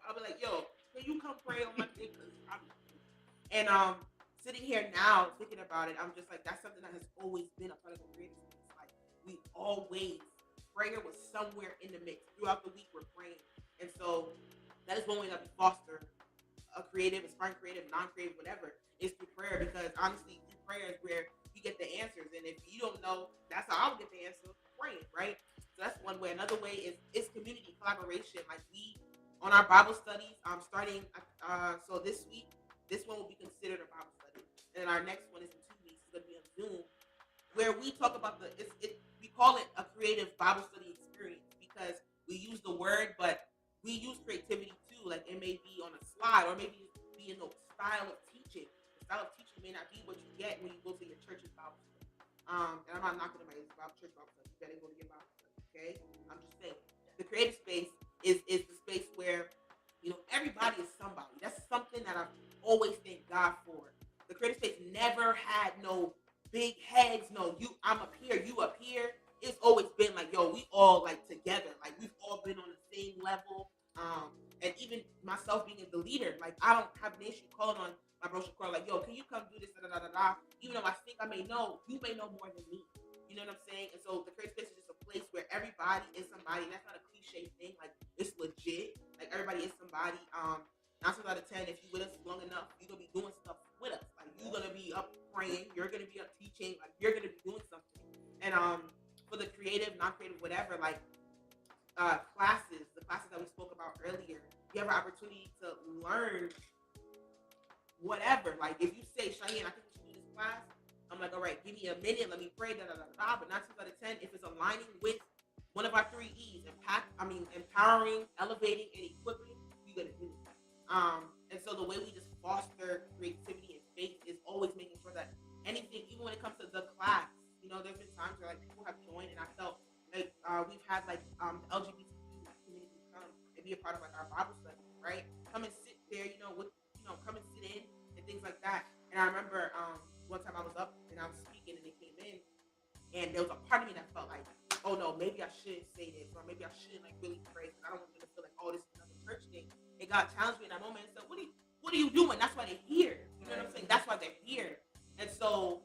I'll be like, yo, can you come pray on my day? Because I'm not doing it. And sitting here now thinking about it, I'm just like, that's something that has always been a part of the creative space. Like we always, prayer was somewhere in the mix. Throughout the week, we're praying. And so that is one way that we foster a creative, aspiring creative, non-creative, whatever, is through prayer. Because honestly, through prayer is where you get the answers. And if you don't know, that's how I'll get the answer, praying, right? So that's one way. Another way is community collaboration. Like we, on our Bible studies, starting, so this week, this one will be considered a Bible study. And then our next one is in 2 weeks. It's going to be on Zoom, where we talk about we call it a creative Bible study experience because we use the word, but we use creativity too. Like it may be on a slide or maybe be in the style of teaching. style of teaching may not be what you get when you go to your church's Bible study. And I'm not knocking anybody's church Bible study. You better go to your Bible study, okay? I'm just saying. The creative space is the space where, everybody is somebody. That's something that I've always thanked God for. The creative space never had no big heads, no, I'm up here, you up here. It's always been like, yo, we all like together. Like we've all been on the same level. And even myself being the leader, like I don't have an issue calling on my bro Shakur, like, yo, can you come do this? Da, da, da, da, da. Even though I think I may know, you may know more than me. You know what I'm saying? And so the creative space is just a place where everybody is somebody. And that's not a cliche thing. Like it's legit. Like everybody is somebody. 9 times out of 10, if you with us long enough, you're gonna be doing stuff with us. Like you're gonna be up praying, you're gonna be up teaching, like you're gonna be doing something. And for the creative, non-creative, whatever, like the classes that we spoke about earlier, you have an opportunity to learn whatever. Like if you say, Cheyenne, I think we should do this class, I'm like, all right, give me a minute, let me pray, da da da da. But 9 times out of 10, if it's aligning with one of our 3 E's, empowering, elevating, and equipping, you're gonna do it. And so the way we just foster creativity and faith is always making sure that anything, even when it comes to the class, there's been times where like people have joined and I felt like we've had like the LGBTQ community come and be a part of like our Bible study, right? Come and sit there, come and sit in and things like that. And I remember one time I was up and I was speaking and they came in and there was a part of me that felt like, oh no, maybe I shouldn't say this or maybe I shouldn't like really pray because I don't want them to feel like, oh, this is another church thing. And God challenged me in that moment and said, what are you doing? That's why they're here. You know what I'm saying? That's why they're here. And so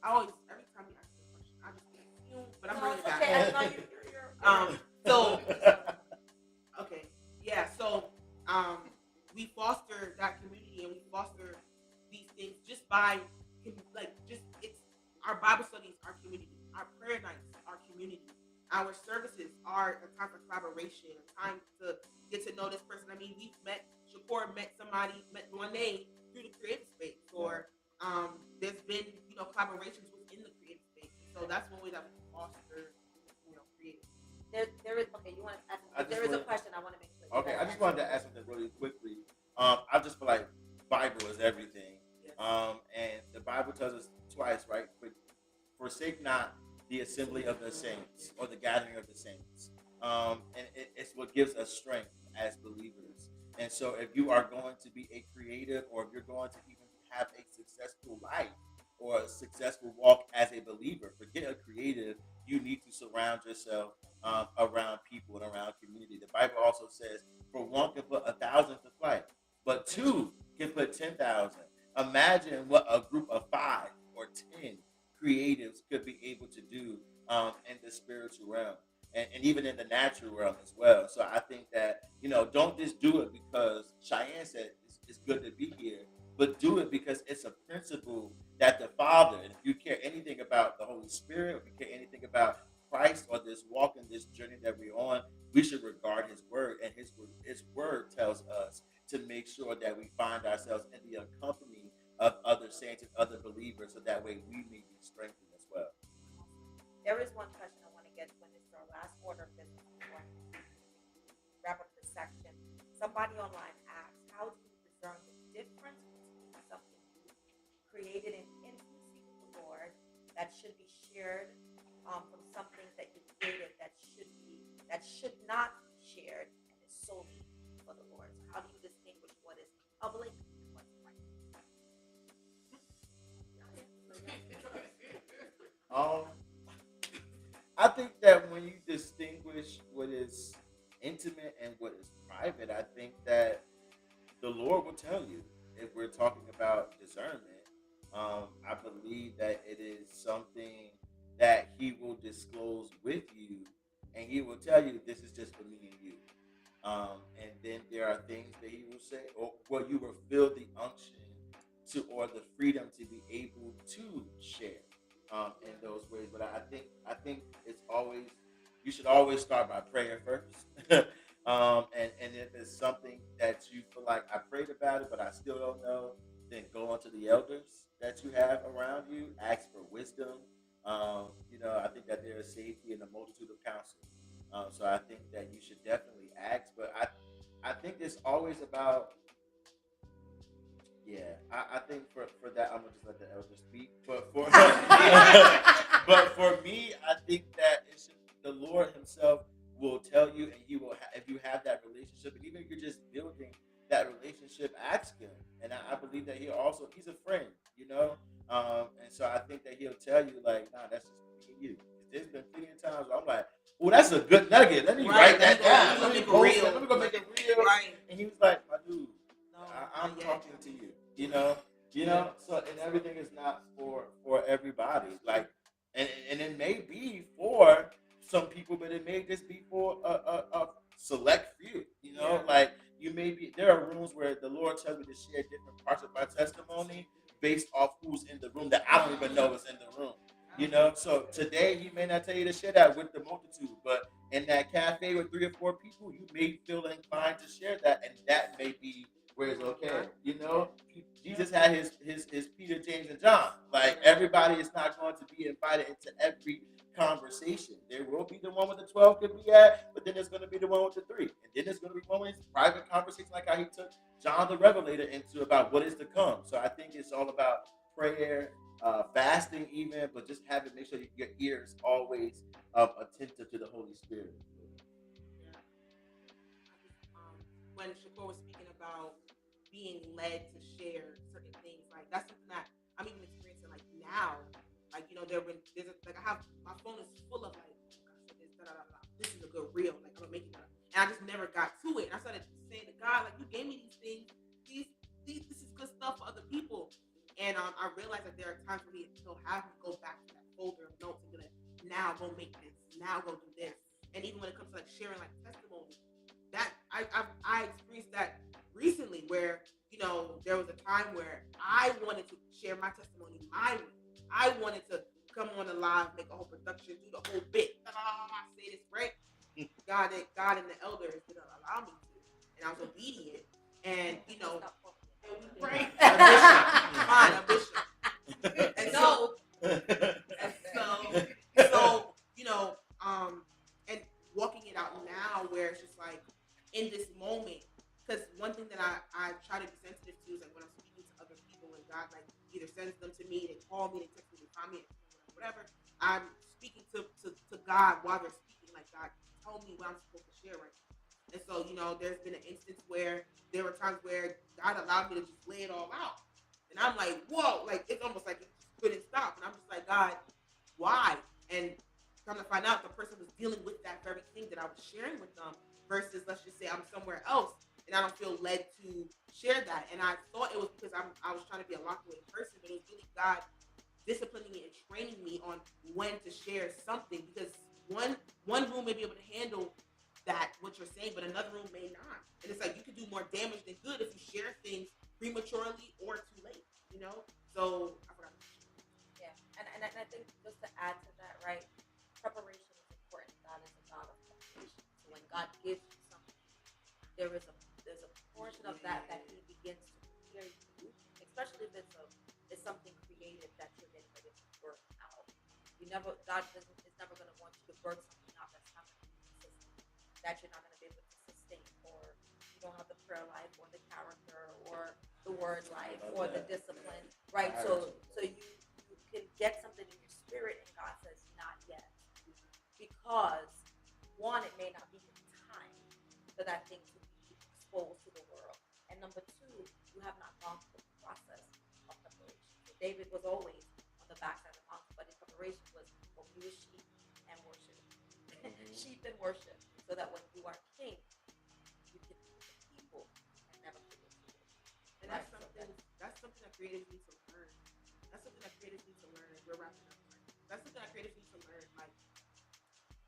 I always, every time you ask me a question, I just assume, but I'm bringing it back. Okay, I know Okay, yeah. So we foster that community and we foster these things just by it's our Bible studies, our community, our prayer nights, our community, our services are a time for collaboration, a time to get to know this person. I mean, we've met Shakur, met Monet through the creative space, or there's been collaborations within the creative space. So that's one way that we foster creative. There is okay. You want to ask? There is a question I want to make sure. Okay, I just wanted to ask something really quickly. I just feel like Bible is everything. Yes. And the Bible tells us twice, right? Forsake not the assembly of the saints or the gathering of the saints. And it's what gives us strength as believers. And so if you are going to be a creative or if you're going to even have a successful life or a successful walk as a believer, forget a creative, you need to surround yourself around people and around community. The Bible also says, for one can put 1,000 to flight, but 2 can put 10,000. Imagine what a group of 5 or 10 creatives could be able to do in the spiritual realm and even in the natural realm as well. So I think that, don't just do it because Cheyenne said it's good to be here, but do it because it's a principle that the Father, and if you care anything about the Holy Spirit, if you care anything about Christ or this walk and this journey that we're on, we should regard his word. And his word tells us to make sure that we find ourselves in the company of other saints and other believers so that way we may be strengthened as well. There is one question I want to get when it's our last order of business before I wrap up this section. Somebody online asked, how do you discern the difference between something you created in intimacy with the Lord that should be shared from something that you created that should not be shared and is solely for the Lord? So how do you distinguish what is public and what's private? I think that when you distinguish what is intimate and what is private, I think that the Lord will tell you. If we're talking about discernment, I believe that it is something that he will disclose with you and he will tell you this is just for me and you. And then there are things that he will say, or well, you will feel the unction to or the freedom to be able to share in those ways. But I think it's always you should always start by prayer first. And if it's something that you feel like I prayed about it, but I still don't know, then go on to the elders that you have around you. Ask for wisdom. I think that there is safety in the multitude of counsel. So I think that you should definitely ask. But I think it's always about Yeah, I think for that, I'm gonna just let the elder speak. But for but for me, I think that it should, the Lord Himself will tell you, and He will if you have that relationship, and even if you're just building that relationship, ask Him. And I believe that He's a friend, you know. And so I think that He'll tell you like, nah, that's just me and you. 'Cause there's been plenty of times where I'm like, oh, that's a good nugget. Let me write that down. Let me post it. Let me go make it real. Right. And he was like, my dude, No, I'm not yet. talking to you. You know. So and everything is not for everybody. Like, and it may be for some people, but it may just be for a select few. You know, Yeah. like you may be. There are rooms where the Lord tells me to share different parts of my testimony based off who's in the room that I don't even know is in the room. You know, so today He may not tell you to share that with the multitude, but in that cafe with 3 or 4 people, you may feel inclined to share that, and that may be where it's okay. You know, Jesus had his Peter, James, and John. Like everybody is not going to be invited into every conversation. There will be the one with the 12 could be at, but then there's going to be the one with the 3, and then there's going to be one with his private conversation, like how he took John the Revelator into about what is to come. So I think it's all about prayer, fasting, even, but just having make sure your ears always attentive to the Holy Spirit. Yeah. When Shakur was speaking about being led to share certain things, like that's something that I'm even experiencing like now. Like I have my phone is full of like, oh gosh, this is a good reel. Like I'm gonna make it better, and I just never got to it. And I started saying to God, like, you gave me these things. This is good stuff for other people. And I realized that there are times for me to have me go back to that folder of notes and be like, now go make this, now go do this. And even when it comes to like sharing like testimony, that I experienced that recently where there was a time where I wanted to share my testimony my way. I wanted to come on the live, make a whole production, do the whole bit. Say this right. God and the elders didn't allow me to, and I was obedient. And right, a bishop. And so and walking it out now, where it's just like in this moment, because one thing that I try to be sensitive to is like when I'm speaking to other people and God like either sends them to me, they call me, they text me, they find me, whatever. I'm speaking to God while they're speaking, like, God, tell me what I'm supposed to share right now. And so, there's been an instance where there were times where God allowed me to just lay it all out. And I'm like, whoa, like it's almost like it just couldn't stop. And I'm just like, God, why? And come to find out, the person was dealing with that very thing that I was sharing with them versus, let's just say, I'm somewhere else and I don't feel led to share that. And I thought it was because I was trying to be a locked away person, but it was really God disciplining me and training me on when to share something, because one room may be able to handle that what you're saying, but another room may not. And it's like you can do more damage than good if you share things prematurely or too late. So I forgot. Yeah, and I think just to add to that, right? Preparation is important. God is a God of preparation. So when God gives you something, there's a portion of that He begins to prepare you, especially if it's something creative that you're getting ready to work out. God is never going to want you to work something out that's not going to be consistent, that you're not going to be able to sustain, or you don't have the prayer life or the character or the word life or the discipline, right? So you can get something in your spirit and God says not yet, because one, it may not be the time for that thing to be exposed to the world, and number two, you have not gone through the process of preparation. So David was always on the backside of the mountain, but his preparation was when he was sheep and worship. Sheep and worship, so that when you are king, you can feed the people and never forget to worship. And that's something that creatives need to learn. That's something that creatives need to learn. We're wrapping up. That's something that creatives need to learn. Like,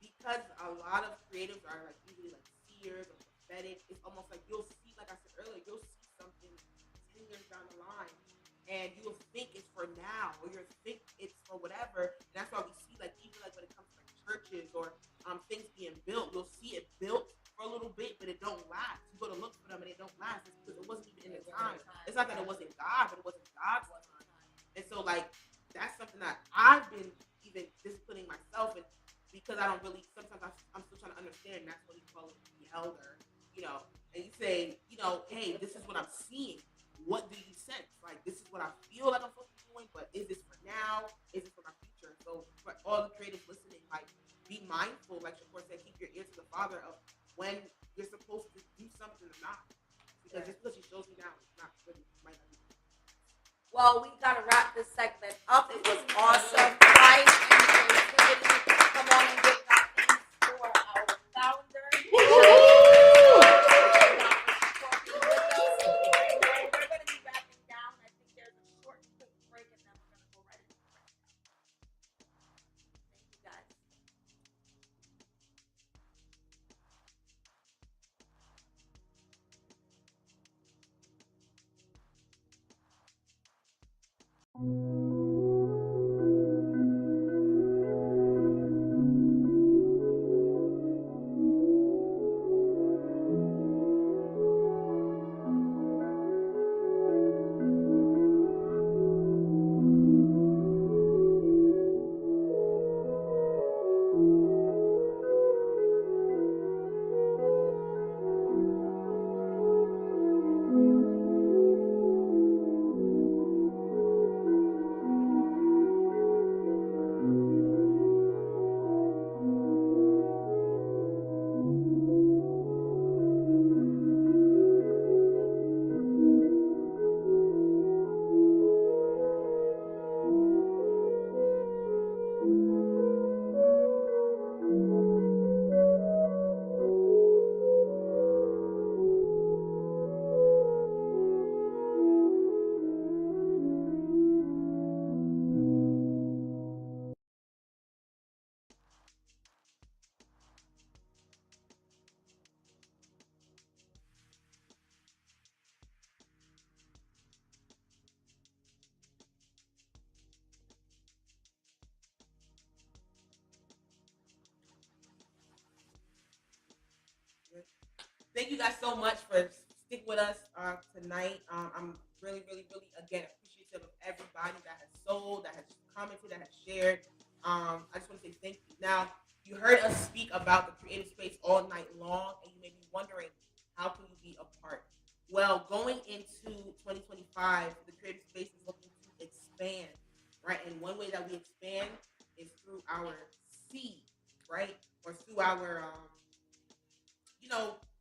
because a lot of creatives are like usually like seers or prophetic, it's almost like you'll see, like I said earlier, you'll see something 10 years down the line, and you'll think it's for now, or you'll think it's for whatever. And that's why we see, like, even like when it comes to like churches or things being built, you'll see it built for a little bit, but it don't last. You go to look for them and it don't last. It's because it wasn't even in the time. It's not that it wasn't God, but it wasn't God's time. And so, like, that's something that I've been even disciplining myself, and because I don't really, sometimes I'm still trying to understand. That's what you call it, the elder, and you say, hey, this is what I'm seeing. what do you sense? Like, this is what I feel like I'm supposed to be doing, but is this for now? Is this for my future? So for all the creatives listening, like, be mindful, like Shakur said, keep your ear to the Father of when you're supposed to do something or not. Because just because he shows you now, it's not really, might not be. Well, we got to wrap this segment up. It was awesome. Christ and creativity. Come on and give God thanks for our founder. We're going to be wrapping down. I think there's a short, quick break, and then we're going to go right into the breakdown. Thank you, guys. Thank you guys so much for sticking with us tonight. I'm really, really, really, again, appreciative of everybody that has sold, that has commented, that has shared. I just want to say thank you. Now, you heard us speak about the Cre8ive Space all night long, and you may be wondering, how can you be a part? Well, going into 2025, the Cre8ive Space is looking to expand, right? And one way that we expand is through our seed, right? Or through our,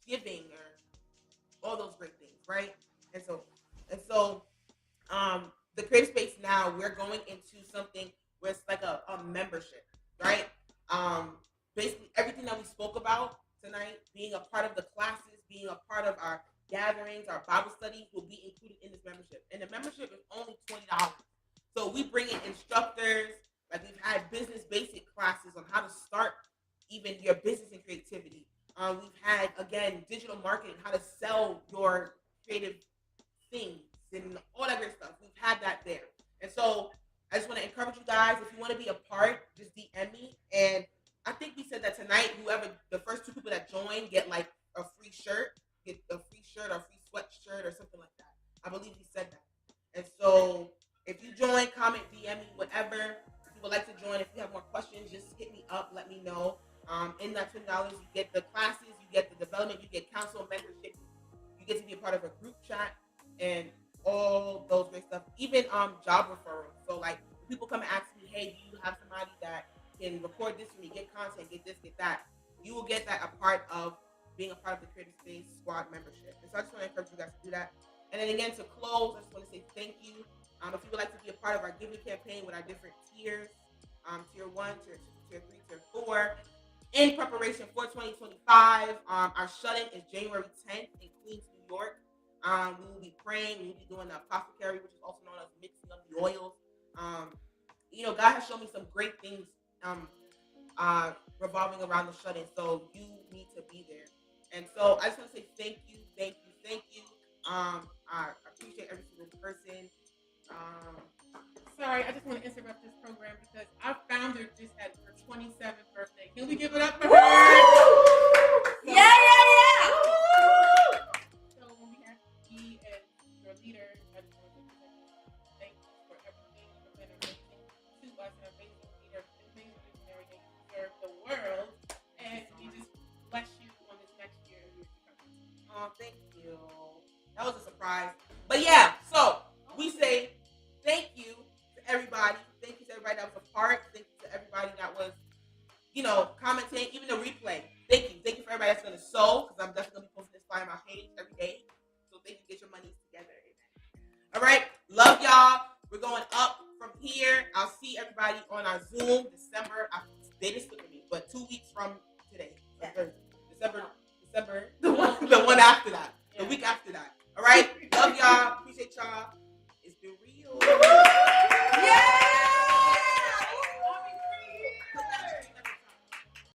giving or all those great things, right? And so, the Cre8ive Space now, we're going into something where it's like a membership, right? Basically everything that we spoke about tonight, being a part of the classes, being a part of our gatherings, our Bible studies, will be included in this membership. And the membership is only $20. So we bring in instructors, like we've had business basic classes on how to start even your business and creativity. We've had, again, digital marketing, how to sell your creative things and all that great stuff. We've had that there. And so I just want to encourage you guys, if you want to be a part, just DM me. And I think we said that tonight, whoever, the first 2 people that join get like a free shirt, get a free shirt or free sweatshirt or something like that. I believe we said that. And so if you join, comment, DM me, whatever. If you would like to join, if you have more questions, just hit me up, let me know. In that $20, you get the classes, you get the development, you get counsel, mentorship, you get to be a part of a group chat, and all those great stuff. Even job referrals. So like people come and ask me, hey, do you have somebody that can record this for me, get content, get this, get that? You will get that a part of being a part of the Cre8ive Space Squad membership. And so I just want to encourage you guys to do that. And then again, to close, I just want to say thank you. If you would like to be a part of our giving campaign with our different tiers, tier 1, tier 2, tier 3, tier 4, in preparation for 2025, our shut-in is January 10th in Queens, New York. We will be praying. We will be doing the apothecary, which is also known as mixing of the oils. God has shown me some great things revolving around the shut-in, so you need to be there. And so I just want to say thank you, thank you, thank you. I appreciate every single person. Sorry, I just want to interrupt this program because our founder just had her 27th birthday. Can we give it up for her? Yeah. So on behalf of me and your leader, I just want to thank you for everything. You've been amazing to us, an amazing leader, an amazing visionary, and you serve the world. And we just bless you on this next year and years to come. Oh, thank you. That was a surprise. But yeah, commenting, even the replay. Thank you. Thank you for everybody that's going to sew, because I'm definitely going to post this flyer on my page every day. So thank you. Get your monies together. Amen. All right. Love y'all. We're going up from here. I'll see everybody on our Zoom December. They just look at me, but 2 weeks from today. December. The one after that. The week after that. All right. Love y'all. Appreciate y'all. It's been real. Yeah.